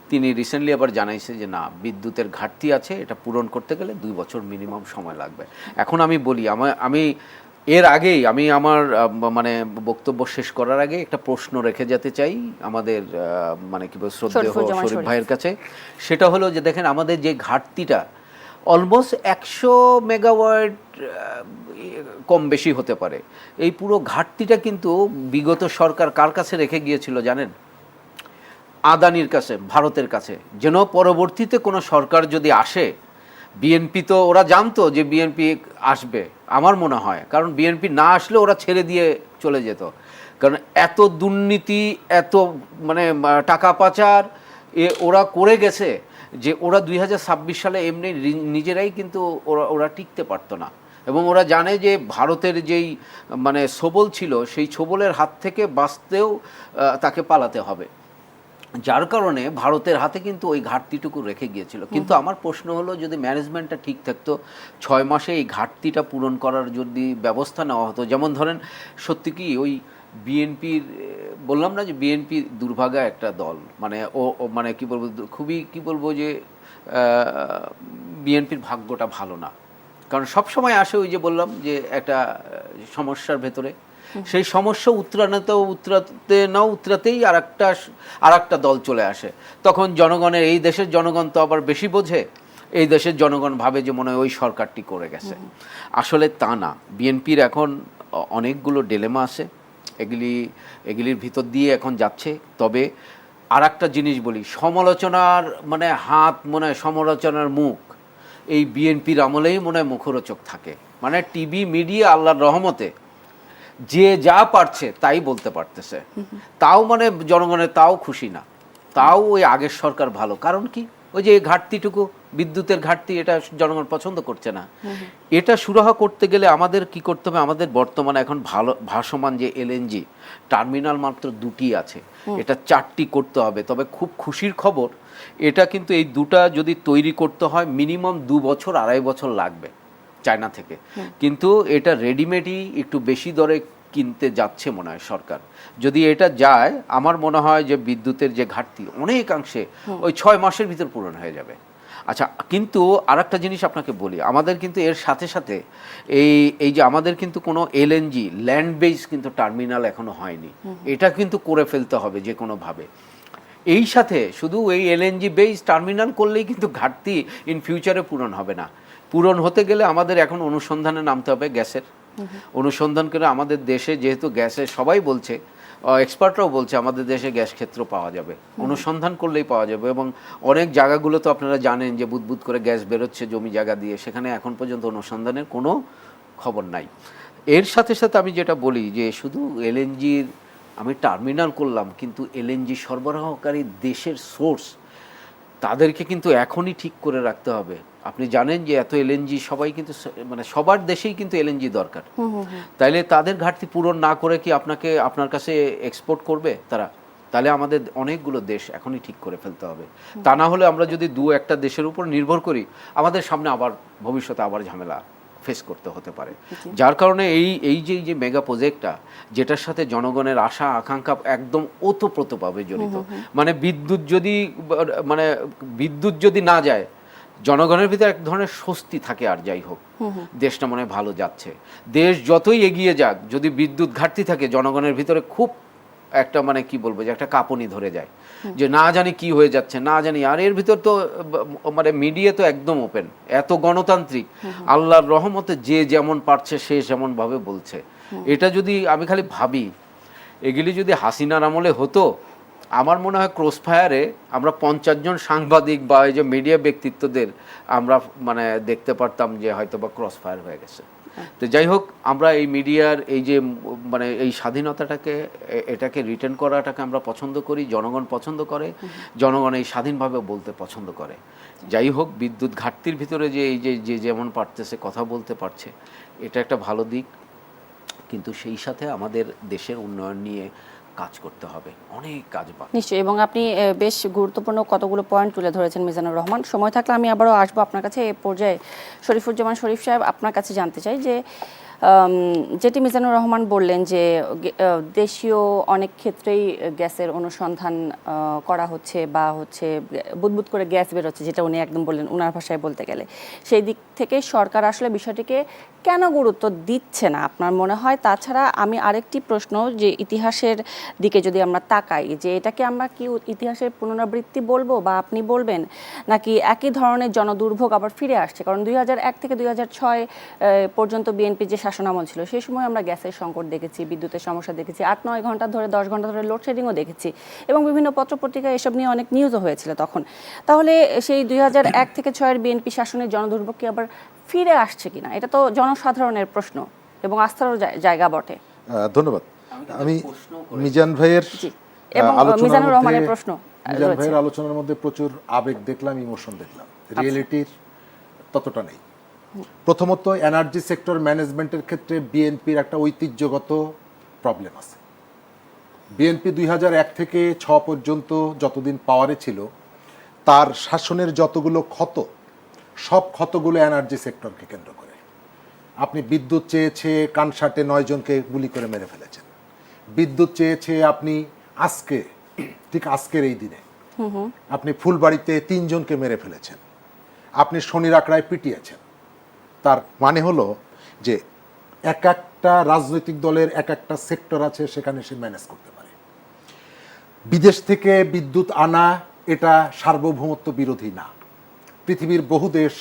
তিনি রিসেন্টলি আবার জানাইছে যে না, বিদ্যুতের ঘাটতি আছে, এটা পূরণ করতে গেলে 2 বছর মিনিমাম সময় লাগবে। এখন আমি বলি, আমি এর আগেই আমি আমার মানে বক্তব্য শেষ করার আগে একটা প্রশ্ন রেখে যেতে চাই আমাদের মানে কি বলবো শ্রদ্ধেয় শরীফ ভাইয়ের কাছে। সেটা হলো যে দেখেন, আমাদের যে ঘাটতিটা অলমোস্ট 100 মেগাওয়াট কম বেশি হতে পারে, এই পুরো ঘাটতিটা কিন্তু বিগত সরকার কার কাছে রেখে গিয়েছিল জানেন? আদানির কাছে, ভারতের কাছে, যেন পরবর্তীতে কোনো সরকার যদি আসে, বিএনপি তো ওরা জানতো যে বিএনপি আসবে আমার মনে হয়, কারণ বিএনপি না আসলে ওরা ছেড়ে দিয়ে চলে যেত, কারণ এত দুর্নীতি, এত মানে টাকা পাচার ওরা করে গেছে যে ওরা 2026 সালে এমনি নিজেরাই কিন্তু ওরা টিকতে পারতো না। এবং ওরা জানে যে ভারতের যেই মানে ছোবল ছিল, সেই ছোবলের হাত থেকে বাঁচতেও তাকে পালাতে হবে, যার কারণে ভারতের হাতে কিন্তু ওই ঘাটতিটুকু রেখে গিয়েছিল। কিন্তু আমার প্রশ্ন হলো, যদি ম্যানেজমেন্টটা ঠিক থাকতো, 6 মাসে এই ঘাটতিটা পূরণ করার যদি ব্যবস্থা নেওয়া হতো, যেমন ধরেন সত্যি কি ওই বিএনপির, বললাম না যে বিএনপি দুর্ভাগা একটা দল, মানে ও মানে কি বলবো, খুবই কি বলবো যে বিএনপির ভাগ্যটা ভালো না, কারণ সব সময় আসে ওই যে বললাম যে একটা সমস্যার ভেতরে, সেই সমস্যা উতরাতেই আর একটা দল চলে আসে। তখন জনগণের, এই দেশের জনগণ তো আবার বেশি বোঝে, এই দেশের জনগণ ভাবে যে মনে হয় ওই সরকারটি করে গেছে। আসলে তা না, বিএনপির এখন অনেকগুলো ডিলেমা আছে, এগুলির ভিতর দিয়ে এখন যাচ্ছে। তবে আর একটা জিনিস বলি, সমালোচনার মানে হাত মনে হয়, সমালোচনার মুখ এই বিএনপির আমলেই মনে হয় মুখরোচক থাকে, মানে টিভি মিডিয়া আল্লাহর রহমতে যে যা পারছে তাই বলতে পারতেছে, তাও মানে জনগণের তাও খুশি না, তাও ওই আগের সরকার ভালো। কারণ কি, ওই যে ঘাটতিটুকু, বিদ্যুতের ঘাটতি, এটা জনগণ পছন্দ করছে না। এটা সুরাহা করতে গেলে আমাদের কি করতে হবে? আমাদের বর্তমানে এখন ভালো ভাসমান যে এলএনজি টার্মিনাল মাত্র 2টি আছে, এটা 4টি করতে হবে। তবে খুব খুশির খবর, এটা কিন্তু এই 2টা যদি তৈরি করতে হয় মিনিমাম 2 বছর 2.5 বছর লাগবে চায়না থেকে, কিন্তু এটা রেডিমেডই একটু বেশি দরে কিনতে যাচ্ছে মনে হয় সরকার। যদি এটা যায়, আমার মনে হয় যে বিদ্যুতের যে ঘাটতি অনেকাংশে ওই 6 মাসের ভিতর পূরণ হয়ে যাবে। আচ্ছা, কিন্তু আরেকটা জিনিস আপনাকে বলি, আমাদের কিন্তু এর সাথে সাথে এই যে আমাদের কিন্তু কোনো এলএনজি ল্যান্ড বেস কিন্তু টার্মিনাল এখনো হয়নি, এটা কিন্তু করে ফেলতে হবে যে কোনোভাবে। এই সাথে শুধু এই এলএনজি বেস টার্মিনাল করলেই কিন্তু ঘাটতি ইন ফিউচারে পূরণ হবে না। পূরণ হতে গেলে আমাদের এখন অনুসন্ধানে নামতে হবে গ্যাসের। অনুসন্ধান করে আমাদের দেশে, যেহেতু গ্যাসের সবাই বলছে, এক্সপার্টরাও বলছে আমাদের দেশে গ্যাস ক্ষেত্র পাওয়া যাবে, অনুসন্ধান করলেই পাওয়া যাবে। এবং অনেক জায়গাগুলো তো আপনারা জানেন যে বুদবুদ করে গ্যাস বেরোচ্ছে জমি জায়গা দিয়ে, সেখানে এখন পর্যন্ত অনুসন্ধানের কোনো খবর নাই। এর সাথে সাথে আমি যেটা বলি যে শুধু এলএনজির আমি টার্মিনাল করলাম, কিন্তু এলএনজি সরবরাহকারী দেশের সোর্স তাদেরকে কিন্তু এখনই ঠিক করে রাখতে হবে। আপনি জানেন যে এত এলএনজি সবাই কিন্তু মানে সবার দেশেই কিন্তু এলএনজি দরকার, তাইলে তাদের ঘাটতি পূরণ না করে কি আপনার কাছে এক্সপোর্ট করবে তারা? তাহলে আমাদের অনেকগুলো দেশ এখনই ঠিক করে ফেলতে হবে। তা না হলে আমরা যদি 2-1টা দেশের উপর নির্ভর করি, আমাদের সামনে আবার ভবিষ্যতে আবার ঝামেলা ফেস করতে হতে পারে। যার কারণে এই যে মেগা প্রজেক্টটা, যেটার সাথে জনগণের আশা আকাঙ্ক্ষা একদম ওতপ্রোতভাবে জড়িত, মানে বিদ্যুৎ যদি না যায়, জনগণের ভিতরে এক ধরনের স্বস্তি থাকে, আর যাই হোক দেশটা মনে হয় ভালো যাচ্ছে। দেশ যতই এগিয়ে যাক, যদি বিদ্যুৎ ঘাটতি থাকে, জনগণের ভিতরে খুব একটা মানে কি বলবো যে একটা কাঁপুনি ধরে যায়, যে না জানি কি হয়ে যাচ্ছে, না জানি। আর এর ভিতর তো মানে মিডিয়া তো একদম ওপেন, এত গণতান্ত্রিক, আল্লাহর রহমতে যে যেমন পারছে সে যেমন ভাবে বলছে। এটা যদি আমি খালি ভাবি, এগুলি যদি হাসিনার আমলে হতো, আমার মনে হয় ক্রসফায়ারে আমরা 50 জন সাংবাদিক বা এই যে মিডিয়া ব্যক্তিত্বদের আমরা মানে দেখতে পারতাম যে হয়তো বা ক্রসফায়ার হয়ে গেছে। তো যাই হোক, আমরা এই মিডিয়ার এই যে মানে এই স্বাধীনতাটাকে, এটাকে রিটেন করাটাকে আমরা পছন্দ করি, জনগণ পছন্দ করে, জনগণ এই স্বাধীনভাবে বলতে পছন্দ করে। যাই হোক, বিদ্যুৎ ঘাটতির ভিতরে যে এই যে যেমন পারতেছে কথা বলতে পারছে, এটা একটা ভালো দিক। কিন্তু সেই সাথে আমাদের দেশের উন্নয়ন নিয়ে কাজ করতে হবে, অনেক কাজ বাকি। নিশ্চয়ই, এবং আপনি বেশ গুরুত্বপূর্ণ কতগুলো পয়েন্ট তুলে ধরেছেন মিজানুর রহমান। সময় থাকলে আমি আবারও আসবো আপনার কাছে। এই পর্যায়ে শরীফুজ্জামান শরীফ সাহেব, আপনার কাছে জানতে চাই যে যেটি মিজানুর রহমান বললেন যে দেশীয় অনেক ক্ষেত্রেই গ্যাসের অনুসন্ধান করা হচ্ছে বা হচ্ছে বুদবুদ করে গ্যাস বেরোচ্ছে, যেটা উনি একদম বললেন ওনার ভাষায় বলতে গেলে, সেই দিক থেকে সরকার আসলে বিষয়টিকে কেন গুরুত্ব দিচ্ছে না আপনার মনে হয়? তাছাড়া আমি আরেকটি প্রশ্ন, যে ইতিহাসের দিকে যদি আমরা তাকাই, যে এটাকে আমরা কি ইতিহাসের পুনরাবৃত্তি বলবো বা আপনি বলবেন, নাকি একই ধরনের জনদুর্ভোগ আবার ফিরে আসছে? কারণ 2001 থেকে 2006 পর্যন্ত বিএনপি যে শাসনামল ছিল, সেই সময় আমরা গ্যাসের সংকট দেখেছি, বিদ্যুতের সমস্যা দেখেছি, 8-9 ঘন্টা ধরে 10 ঘন্টা ধরে লোডশেডিংও দেখেছি, এবং বিভিন্ন পত্রপত্রিকায় এসব নিয়ে অনেক নিউজও হয়েছিল তখন। তাহলে সেই 2001 থেকে 6-এর বিএনপি শাসনের জনদুর্ভোগ কি আবার ফিরে আসছে কিনা? এটা তো জনসাধারণের প্রশ্ন এবং আস্থারও জায়গা বটে। ধন্যবাদ। আমি মিজান ভাইয়ের এবং মিজানুর রহমানের প্রশ্ন, মিজান ভাইয়ের আলোচনার মধ্যে প্রচুর আবেগ দেখলাম, ইমোশন দেখলাম, রিয়েলিটির ততটা নেই। প্রথমত, এনার্জি সেক্টর ম্যানেজমেন্টের ক্ষেত্রে বিএনপির একটা ঐতিহ্যগত প্রবলেম আছে। বিএনপি 2001 থেকে 6 পর্যন্ত যতদিন পাওয়ারে ছিল, তার শাসনের যতগুলো ক্ষত, সব ক্ষতগুলো এনার্জি সেক্টরকে কেন্দ্র করে। আপনি বিদ্যুৎ চেয়েছে, কানসাটে 9 জনকে গুলি করে মেরে ফেলেছেন। বিদ্যুৎ চেয়েছে আপনি আজকে, ঠিক আজকের এই দিনে আপনি ফুলবাড়িতে 3 জনকে মেরে ফেলেছেন। আপনি শনির আখড়ায় পিটিয়েছেন। তার মানে হলো যে এক একটা রাজনৈতিক দলের এক একটা সেক্টর আছে, সেখানে সে ম্যানেজ করতে পারে। বিদেশ থেকে বিদ্যুৎ আনা এটা সার্বভৌমত্ব বিরোধী না। পৃথিবীর বহু দেশ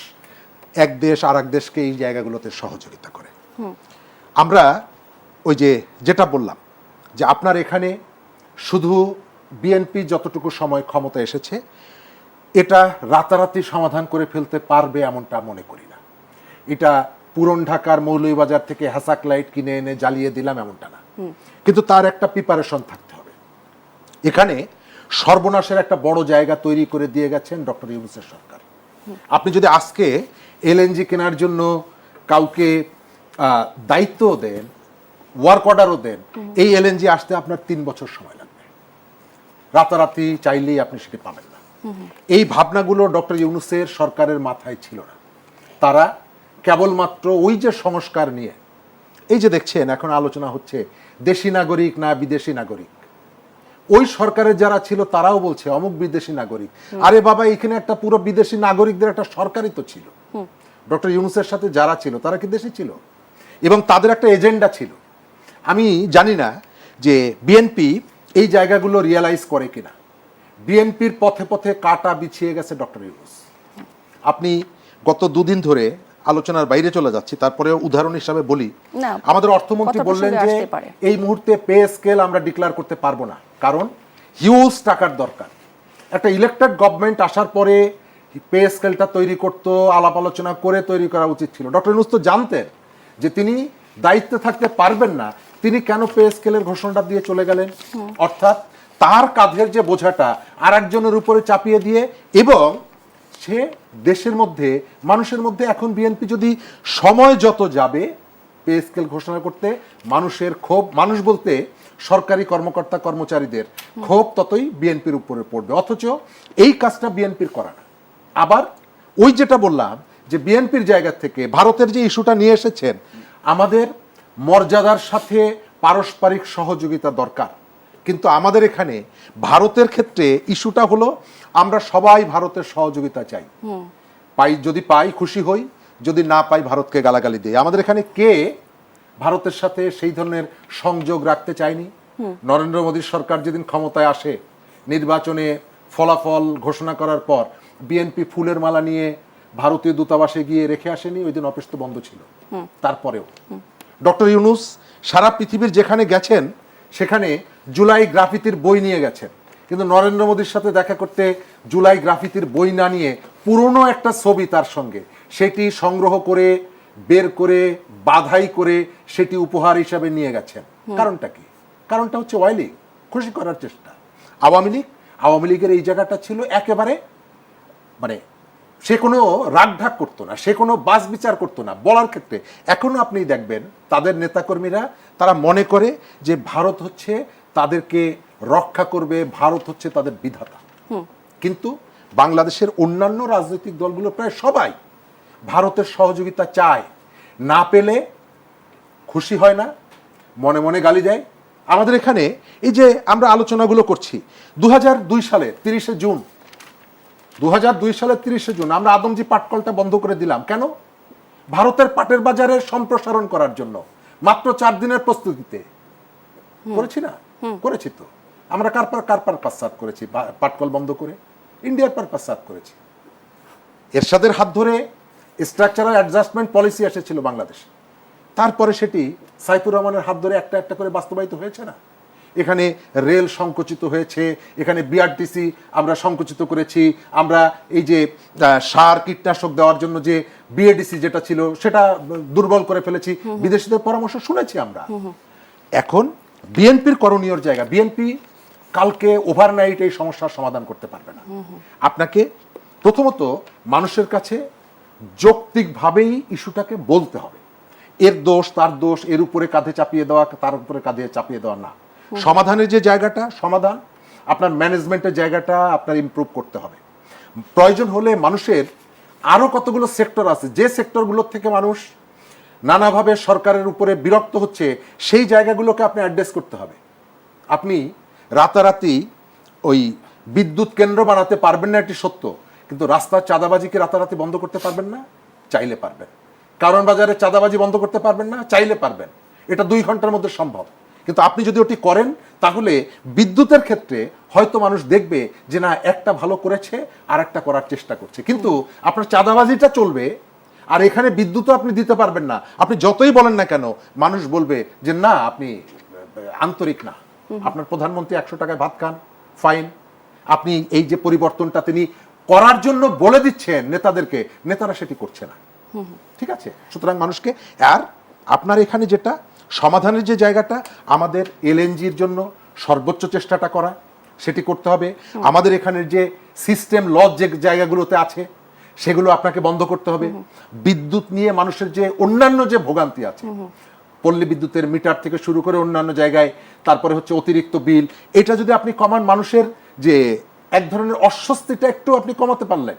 এক দেশ আর এক দেশকে এই জায়গাগুলোতে সহযোগিতা করে। আমরা ওই যেটা বললাম, যে আপনার এখানে শুধু বিএনপি যতটুকু সময় ক্ষমতা এসেছে, এটা রাতারাতি সমাধান করে ফেলতে পারবে এমনটা মনে করি না। এটা পুরন ঢাকার মৌলভীবাজার থেকে হ্যাসাক লাইট কিনে এনে জ্বালিয়ে দিলাম এমনটা না, কিন্তু তার একটা প্রিপারেশন থাকতে হবে। এখানে সর্বনাশের একটা বড় জায়গা তৈরি করে দিয়ে গেছেন ডক্টর ইউনূসের সরকার। আপনি যদি আজকে এলএনজি কেনার জন্য কাউকে দায়িত্ব দেন, ওয়ার্ক অর্ডারও দেন, এই এলএনজি আসতে আপনার 3 বছর সময় লাগবে। রাতারাতি চাইলেই আপনি সেটি পাবেন না। এই ভাবনাগুলো ডক্টর ইউনূসের সরকারের মাথায় ছিল না। তারা কেবলমাত্র ওই যে সংস্কার নিয়ে, এই যে দেখছেন এখন আলোচনা হচ্ছে দেশি নাগরিক না বিদেশি নাগরিক, ওই সরকারের যারা ছিল তারাও বলছে অমুক বিদেশি নাগরিক। আরে বাবা, এখানে একটা পুরো বিদেশি নাগরিকদের একটা সরকারই তো ছিল। ডক্টর ইউনূসের সাথে যারা ছিল তারা কি দেশি ছিল? এবং তাদের একটা এজেন্ডা ছিল। আমি জানি না যে বিএনপি এই জায়গাগুলো রিয়েলাইজ করে কিনা। বিএনপির পথে পথে কাটা বিছিয়ে গেছে ডক্টর ইউনূস। আপনি গত 2 দিন ধরে আলোচনার বাইরে চলে যাচ্ছি, তারপরে উদাহরণ হিসাবে বলি, আমাদের অর্থমন্ত্রী বললেন যে এই মুহূর্তে পে স্কেল আমরা ডিক্লেয়ার করতে পারবো না, কারণ হিউজ টাকার দরকার। একটা ইলেক্টেড গভর্নমেন্ট আসার পরে পে স্কেলটা তৈরি করতে আলাপ আলোচনা করে তৈরি করা উচিত ছিল। ডক্টর ইউনূস তো জানতেন যে তিনি দায়িত্বে থাকতে পারবেন না, তিনি কেন পে স্কেলের ঘোষণাটা দিয়ে চলে গেলেন? অর্থাৎ তার কাঁধের যে বোঝাটা আর একজনের উপরে চাপিয়ে দিয়ে, এবং সে দেশের মধ্যে মানুষের মধ্যে এখন বিএনপি যদি সময় যত যাবে পে স্কেল ঘোষণা করতে, মানুষের ক্ষোভ, মানুষ বলতে সরকারি কর্মকর্তা কর্মচারীদের ক্ষোভ ততই বিএনপির উপরে পড়বে। অথচ এই কাজটা বিএনপির করা না। আবার ওই যেটা বললাম যে বিএনপির জায়গা থেকে ভারতের যে ইস্যুটা নিয়ে এসেছেন, আমাদের মর্যাদার সাথে পারস্পরিক সহযোগিতা দরকার, কিন্তু আমাদের এখানে ভারতের ক্ষেত্রে ইস্যুটা হলো আমরা সবাই ভারতের সহযোগিতা চাই। যদি পাই খুশি হই, যদি না পাই ভারতকে গালাগালি দিই। আমাদের এখানে কে ভারতের সাথে সেই ধরনের সংযোগ রাখতে চায়নি? নরেন্দ্র মোদীর সরকার যেদিন ক্ষমতায় আসে, নির্বাচনে ফলাফল ঘোষণা করার পর বিএনপি ফুলের মালা নিয়ে ভারতীয় দূতাবাসে গিয়ে রেখে আসেনি? ওই দিন অফিস তো বন্ধ ছিল। তারপরেও ডক্টর ইউনূস সারা পৃথিবীর যেখানে গেছেন সেখানে জুলাই গ্রাফিতির বই নিয়ে গেছেন, কিন্তু নরেন্দ্র মোদীর সাথে দেখা করতে জুলাই গ্রাফিতির বই না নিয়ে পুরনো একটা ছবি তার সঙ্গে সেটি সংগ্রহ করে বের করে বাধাই করে সেটি উপহার হিসাবে নিয়ে গেছেন। কারণটা কি? কারণটা হচ্ছে ওয়াইলি খুশি করার চেষ্টা। আওয়ামী লীগের এই জায়গাটা ছিল একেবারে, মানে সে কোনো রাগঢাক করতো না, সে কোনো বাস বিচার করতো না বলার ক্ষেত্রে। এখনো আপনি দেখবেন তাদের নেতাকর্মীরা তারা মনে করে যে ভারত হচ্ছে তাদেরকে রক্ষা করবে, ভারত হচ্ছে তাদের বিধাতা। কিন্তু বাংলাদেশের অন্যান্য রাজনৈতিক দলগুলো প্রায় সবাই ভারতের সহযোগিতা চায়, না পেলে খুশি হয় না, মনে মনে গালি দেয়। আমাদের এখানে এই যে আমরা আলোচনাগুলো করছি 2002 সালের 30শে জুন, 2002 সালের 30শে জুন আমরা আদমজি পাটকলটা বন্ধ করে দিলাম। কেন? ভারতের পাটের বাজারের সম্প্রসারণ করার জন্য। মাত্র 4 দিনের প্রস্তুতিতে করেছি না? করেছি তো। আমরা কার পাশ্চাৎ করেছি পাটকল বন্ধ করে? ইন্ডিয়ার পাশ্চাৎ করেছি। এরশাদের হাত ধরে স্ট্রাকচারাল অ্যাডজাস্টমেন্ট পলিসি এসেছিল বাংলাদেশে, তারপরে সেটি সাইফুর রহমানের হাত ধরে একটা একটা করে বাস্তবায়িত হয়েছে না? এখানে রেল সংকুচিত হয়েছে, এখানে বিআরটিসি আমরা সংকুচিত করেছি, আমরা এই যে সার কীটনাশক দেওয়ার জন্য যে বিএডিসি যেটা ছিল সেটা দুর্বল করে ফেলেছি, বিদেশিদের পরামর্শ শুনেছি আমরা। এখন বিএনপির করণীয় জায়গা, বিএনপি কালকে ওভারনাইট এই সমস্যার সমাধান করতে পারবে না। আপনাকে প্রথমত মানুষের কাছে যৌক্তিকভাবেই ইস্যুটাকে বলতে হবে। এর দোষ তার দোষ, এর উপরে কাঁধে চাপিয়ে দেওয়া, তার উপরে কাঁধে চাপিয়ে দেওয়া না। সমাধানের যে জায়গাটা, সমাধান আপনার ম্যানেজমেন্টের জায়গাটা আপনার ইমপ্রুভ করতে হবে। প্রয়োজন হলে মানুষের আরও কতগুলো সেক্টর আছে, যে সেক্টরগুলোর থেকে মানুষ নানাভাবে সরকারের উপরে বিরক্ত হচ্ছে, সেই জায়গাগুলোকে আপনি অ্যাড্রেস করতে হবে। আপনি রাতারাতি ওই বিদ্যুৎ কেন্দ্র বানাতে পারবেন না, এটি সত্য, কিন্তু রাস্তার চাঁদাবাজিকে রাতারাতি বন্ধ করতে পারবেন না? চাইলে পারবেন। কারণ বাজারে চাঁদাবাজি বন্ধ করতে পারবেন না? চাইলে পারবেন। এটা 2 ঘন্টার মধ্যে সম্ভব। কিন্তু আপনি যদি ওটি করেন তাহলে বিদ্যুতের ক্ষেত্রে হয়তো মানুষ দেখবে যে না, একটা ভালো করেছে আর একটা করার চেষ্টা করছে। কিন্তু আপনার চাঁদাবাজিটা চলবে আর এখানে বিদ্যুৎও আপনি দিতে পারবেন না। আপনি যতই বলেন না কেন, মানুষ বলবে যে না, আপনি আন্তরিক না। আপনার প্রধানমন্ত্রী 100 টাকায় ভাত খান, ফাইন। আপনি এই যে পরিবর্তনটা তিনি করার জন্য বলে দিচ্ছেন নেতাদেরকে, নেতারা সেটি করছে না। ঠিক আছে? সুতরাং মানুষকে, আর আপনার এখানে যেটা সমাধানের যে জায়গাটা, আমাদের এলএনজির জন্য সর্বোচ্চ চেষ্টাটা করা, সেটি করতে হবে। আমাদের এখানের যে সিস্টেম লজ যে জায়গাগুলোতে আছে সেগুলো আপনাকে বন্ধ করতে হবে। বিদ্যুৎ নিয়ে মানুষের যে অন্যান্য যে ভোগান্তি আছে, পল্লী বিদ্যুতের মিটার থেকে শুরু করে অন্যান্য জায়গায়, তারপরে হচ্ছে অতিরিক্ত বিল, এটা যদি আপনি কমান, মানুষের যে এক ধরনের অস্বস্তিটা একটু আপনি কমাতে পারলেন,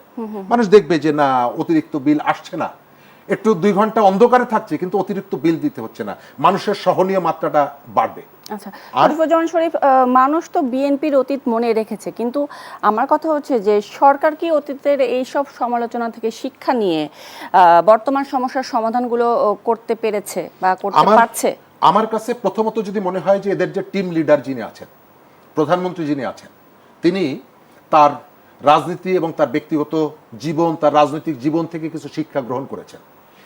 মানুষ দেখবে যে না, অতিরিক্ত বিল আসছে না, একটু 2 ঘন্টা অন্ধকারে থাকছে কিন্তু অতিরিক্ত বিল দিতে হচ্ছে না, মানুষের সহনীয় মাত্রাটা বাড়বে। আচ্ছা, শরীফুজ্জামান শরীফ, মানুষ তো বিএনপির অতীত মনে রেখেছে, কিন্তু আমার কথা হচ্ছে যে সরকার কি অতীতের এই সব সমালোচনা থেকে শিক্ষা নিয়ে বর্তমান সমস্যার সমাধানগুলো করতে পেরেছে বা করতে পারছে? আমার কাছে প্রথমত যদি মনে হয় যে এদের যে টিম লিডার যিনি আছেন, প্রধানমন্ত্রী যিনি আছেন, তিনি তার রাজনীতি এবং তার ব্যক্তিগত জীবন, তার রাজনৈতিক জীবন থেকে কিছু শিক্ষা গ্রহণ করেছেন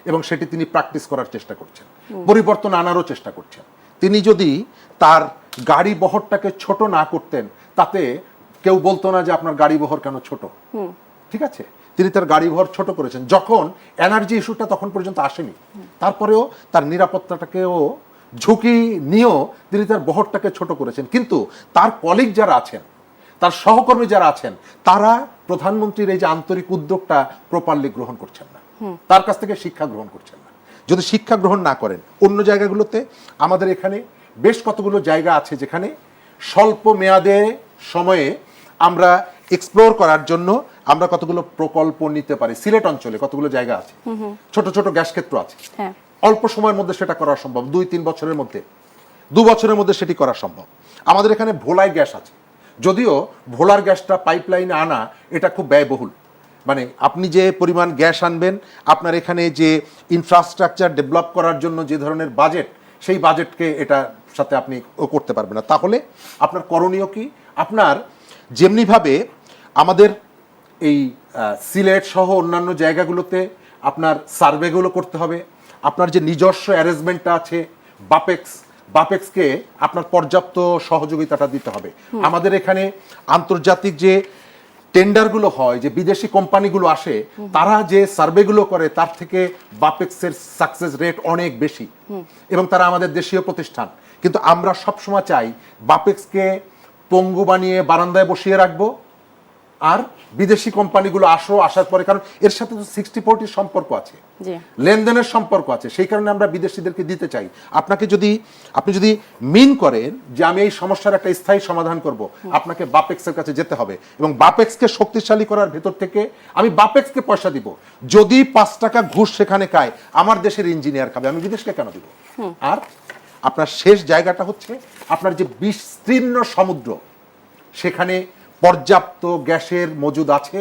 এবং সেটি তিনি প্র্যাকটিস করার চেষ্টা করছেন, পরিবর্তন আনারও চেষ্টা করছেন। তিনি যদি তার গাড়ি বহরটাকে ছোট না করতেন, তাতে কেউ বলতো না যে আপনার গাড়ি বহর কেন ছোট। ঠিক আছে? তিনি তার গাড়ি বহর ছোট করেছেন যখন এনার্জি ইস্যুটা তখন পর্যন্ত আসেনি, তারপরেও তার নিরাপত্তাটাকেও ঝুঁকি নিয়েও তিনি তার বহরটাকে ছোট করেছেন। কিন্তু তার কলিগ যারা আছেন, তার সহকর্মী যারা আছেন, তারা প্রধানমন্ত্রীর এই যে আন্তরিক উদ্যোগটা প্রপারলি গ্রহণ করছেন না, তার কাছ থেকে শিক্ষা গ্রহণ করছেন না। যদি শিক্ষা গ্রহণ না করেন, অন্য জায়গাগুলোতে আমাদের এখানে বেশ কতগুলো জায়গা আছে যেখানে স্বল্প মেয়াদে সময়ে আমরা এক্সপ্লোর করার জন্য আমরা কতগুলো প্রকল্প নিতে পারি। সিলেট অঞ্চলে কতগুলো জায়গা আছে, ছোট ছোট গ্যাস ক্ষেত্র আছে, অল্প সময়ের মধ্যে সেটা করা সম্ভব, 2-3 বছরের মধ্যে, 2 বছরের মধ্যে সেটি করা সম্ভব। আমাদের এখানে ভোলায় গ্যাস আছে, যদিও ভোলার গ্যাসটা পাইপলাইনে আনা এটা খুব ব্যয়বহুল। মানে আপনি যে পরিমাণ গ্যাস আনবেন, আপনার এখানে যে ইনফ্রাস্ট্রাকচার ডেভেলপ করার জন্য যে ধরনের বাজেট, সেই বাজেটকে এটার সাথে আপনি করতে পারবেন না। তাহলে আপনার করণীয় কি? আপনার যেমনিভাবে আমাদের এই সিলেট সহ অন্যান্য জায়গাগুলোতে আপনার সার্ভেগুলো করতে হবে, আপনার যে নিজস্ব অ্যারেঞ্জমেন্টটা আছে বাপেক্সকে আপনার পর্যাপ্ত সহযোগিতাটা দিতে হবে। আমাদের এখানে আন্তর্জাতিক যে টেন্ডারগুলো হয়, যে বিদেশি কোম্পানিগুলো আসে, তারা যে সার্ভেগুলো করে তার থেকে বাপেক্সের সাকসেস রেট অনেক বেশি এবং তারা আমাদের দেশীয় প্রতিষ্ঠান। কিন্তু আমরা সবসময় চাই বাপেক্সকে পঙ্গু বানিয়ে বারান্দায় বসিয়ে রাখবো, আর বিদেশি কোম্পানিগুলো আসার পরে, কারণ এর সাথে তো 60-40 সম্পর্ক আছে, জি লেনদেনের সম্পর্ক আছে, সেই কারণে আমরা বিদেশিদেরকে দিতে চাই। আপনি যদি মিন করেন যে আমি এই সমস্যার একটা স্থায়ী সমাধান করব, আপনাকে বাপেক্সের কাছে যেতে হবে এবং বাপেক্সকে শক্তিশালী করার ভেতর থেকে আমি বাপেক্সকে পয়সা দিব। যদি 5 টাকা ঘুষ সেখানে খায়, আমার দেশের ইঞ্জিনিয়ার খাবে, আমি বিদেশকে কেন দিব? আর আপনার শেষ জায়গাটা হচ্ছে আপনার যে বিস্তীর্ণ সমুদ্র, সেখানে পর্যাপ্ত গ্যাসের মজুদ আছে।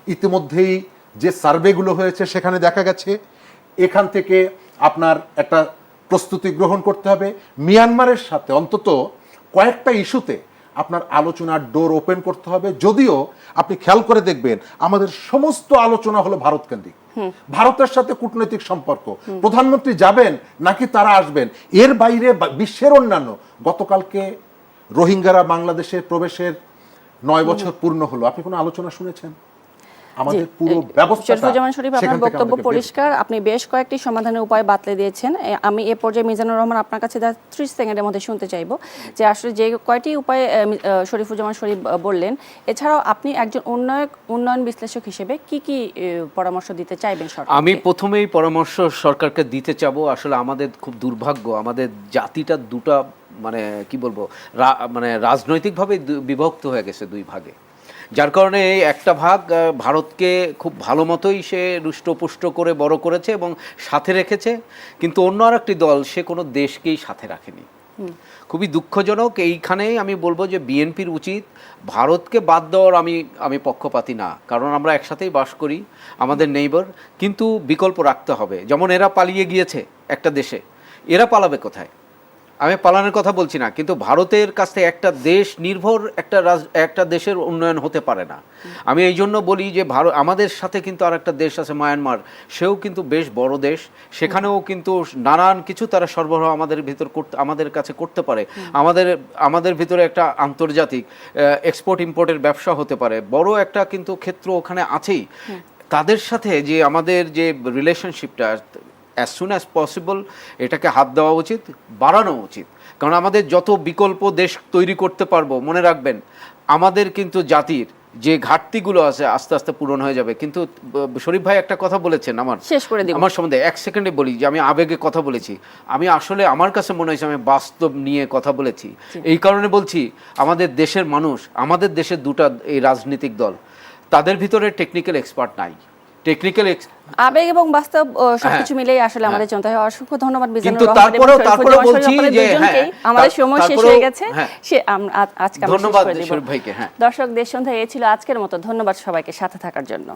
ইতিমধ্যেই যে সার্ভেগুলো হয়েছে সেখানে দেখা গেছে এখান থেকে আপনার একটা প্রস্তুতি গ্রহণ করতে হবে। মিয়ানমারের সাথে অন্তত কয়েকটা ইস্যুতে আপনার আলোচনার ডোর ওপেন করতে হবে। যদিও আপনি খেয়াল করে দেখবেন আমাদের সমস্ত আলোচনা হলো ভারত কেন্দ্রিক, ভারতের সাথে কূটনৈতিক সম্পর্ক, প্রধানমন্ত্রী যাবেন নাকি তারা আসবেন, এর বাইরে বিশ্বের অন্যান্য। গতকালকে রোহিঙ্গারা বাংলাদেশে প্রবেশের 9 বছর পূর্ণ হলো, আপনি কোনো আলোচনা শুনেছেন? আমাদের পুরো ব্যবস্থা। শরীফুজ্জামান শরীফ, আপনার বক্তব্য পরিষ্কার, আপনি বেশ কয়েকটি সমাধানের উপায় বাতলে দিয়েছেন। আমি এ পর্যায়ে মিজানুর রহমান আপনার কাছে 30 সেকেন্ডের মধ্যে শুনতে চাইবো যে আসলে যে কয়টি উপায় শরীফুজ্জামান শরীফ বললেন, এছাড়াও আপনি একজন উন্নয়ন বিশ্লেষক হিসেবে কি কি পরামর্শ দিতে চাইবেন সরকারকে? আমি প্রথমেই পরামর্শ সরকারকে দিতে চাবো, আসলে আমাদের খুব দুর্ভাগ্য, আমাদের জাতিটা দুটা মানে কি বলবো, মানে রাজনৈতিকভাবে বিভক্ত হয়ে গেছে 2 ভাগে, যার কারণে এই একটা ভাগ ভারতকে খুব ভালো মতোই সে রুষ্টপুষ্ট করে বড় করেছে এবং সাথে রেখেছে, কিন্তু অন্য আরেকটি দল সে কোনো দেশকেই সাথে রাখেনি। খুবই দুঃখজনক। এইখানেই আমি বলবো যে বিএনপির উচিত ভারতকে বাদ দেওয়ার, আমি পক্ষপাতী না, কারণ আমরা একসাথেই বাস করি, আমাদের নেইবার, কিন্তু বিকল্প রাখতে হবে। যেমন এরা পালিয়ে গিয়েছে একটা দেশে, এরা পালাবে কোথায়? আমি পালানোর কথা বলছি না, কিন্তু ভারতের কাছ থেকে একটা দেশ নির্ভর একটা দেশের উন্নয়ন হতে পারে না। আমি এই জন্য বলি যে আমাদের সাথে কিন্তু আর একটা দেশ আছে মায়ানমার, সেও কিন্তু বেশ বড় দেশ, সেখানেও কিন্তু নানান কিছু তারা সরবরাহ আমাদের কাছে করতে পারে। আমাদের ভিতরে একটা আন্তর্জাতিক এক্সপোর্ট ইম্পোর্টের ব্যবসা হতে পারে, বড় একটা কিন্তু ক্ষেত্র ওখানে আছেই। তাদের সাথে যে আমাদের যে রিলেশনশিপটা as soon as possible এটাকে হাত দেওয়া উচিত, বাড়ানো উচিত, কারণ আমাদের যত বিকল্প দেশ তৈরি করতে পারবো, মনে রাখবেন আমাদের কিন্তু জাতির যে ঘাটতিগুলো আছে আস্তে আস্তে পূরণ হয়ে যাবে। কিন্তু শরীফ ভাই একটা কথা বলেছেন আমার সম্বন্ধে, 1 সেকেন্ডে বলি যে আমি আবেগে কথা বলেছি, আমি আসলে আমার কাছে মনে হয়েছে আমি বাস্তব নিয়ে কথা বলেছি। এই কারণে বলছি, আমাদের দেশের মানুষ, আমাদের দেশের দুটা এই রাজনৈতিক দল, তাদের ভিতরে টেকনিক্যাল এক্সপার্ট নাই। আবেগ এবং বাস্তব সবকিছু মিলেই আসলে আমাদের চিন্তা হয়। অসংখ্য ধন্যবাদ মিজানুর রহমান, তারপরে বলছি যে আমাদের সময় শেষ হয়ে গেছে, আজকে ধন্যবাদ শরীফ ভাইকে। দর্শক, দেশ সন্ধ্যা এ ছিল আজকের মতো। ধন্যবাদ সবাইকে সাথে থাকার জন্য।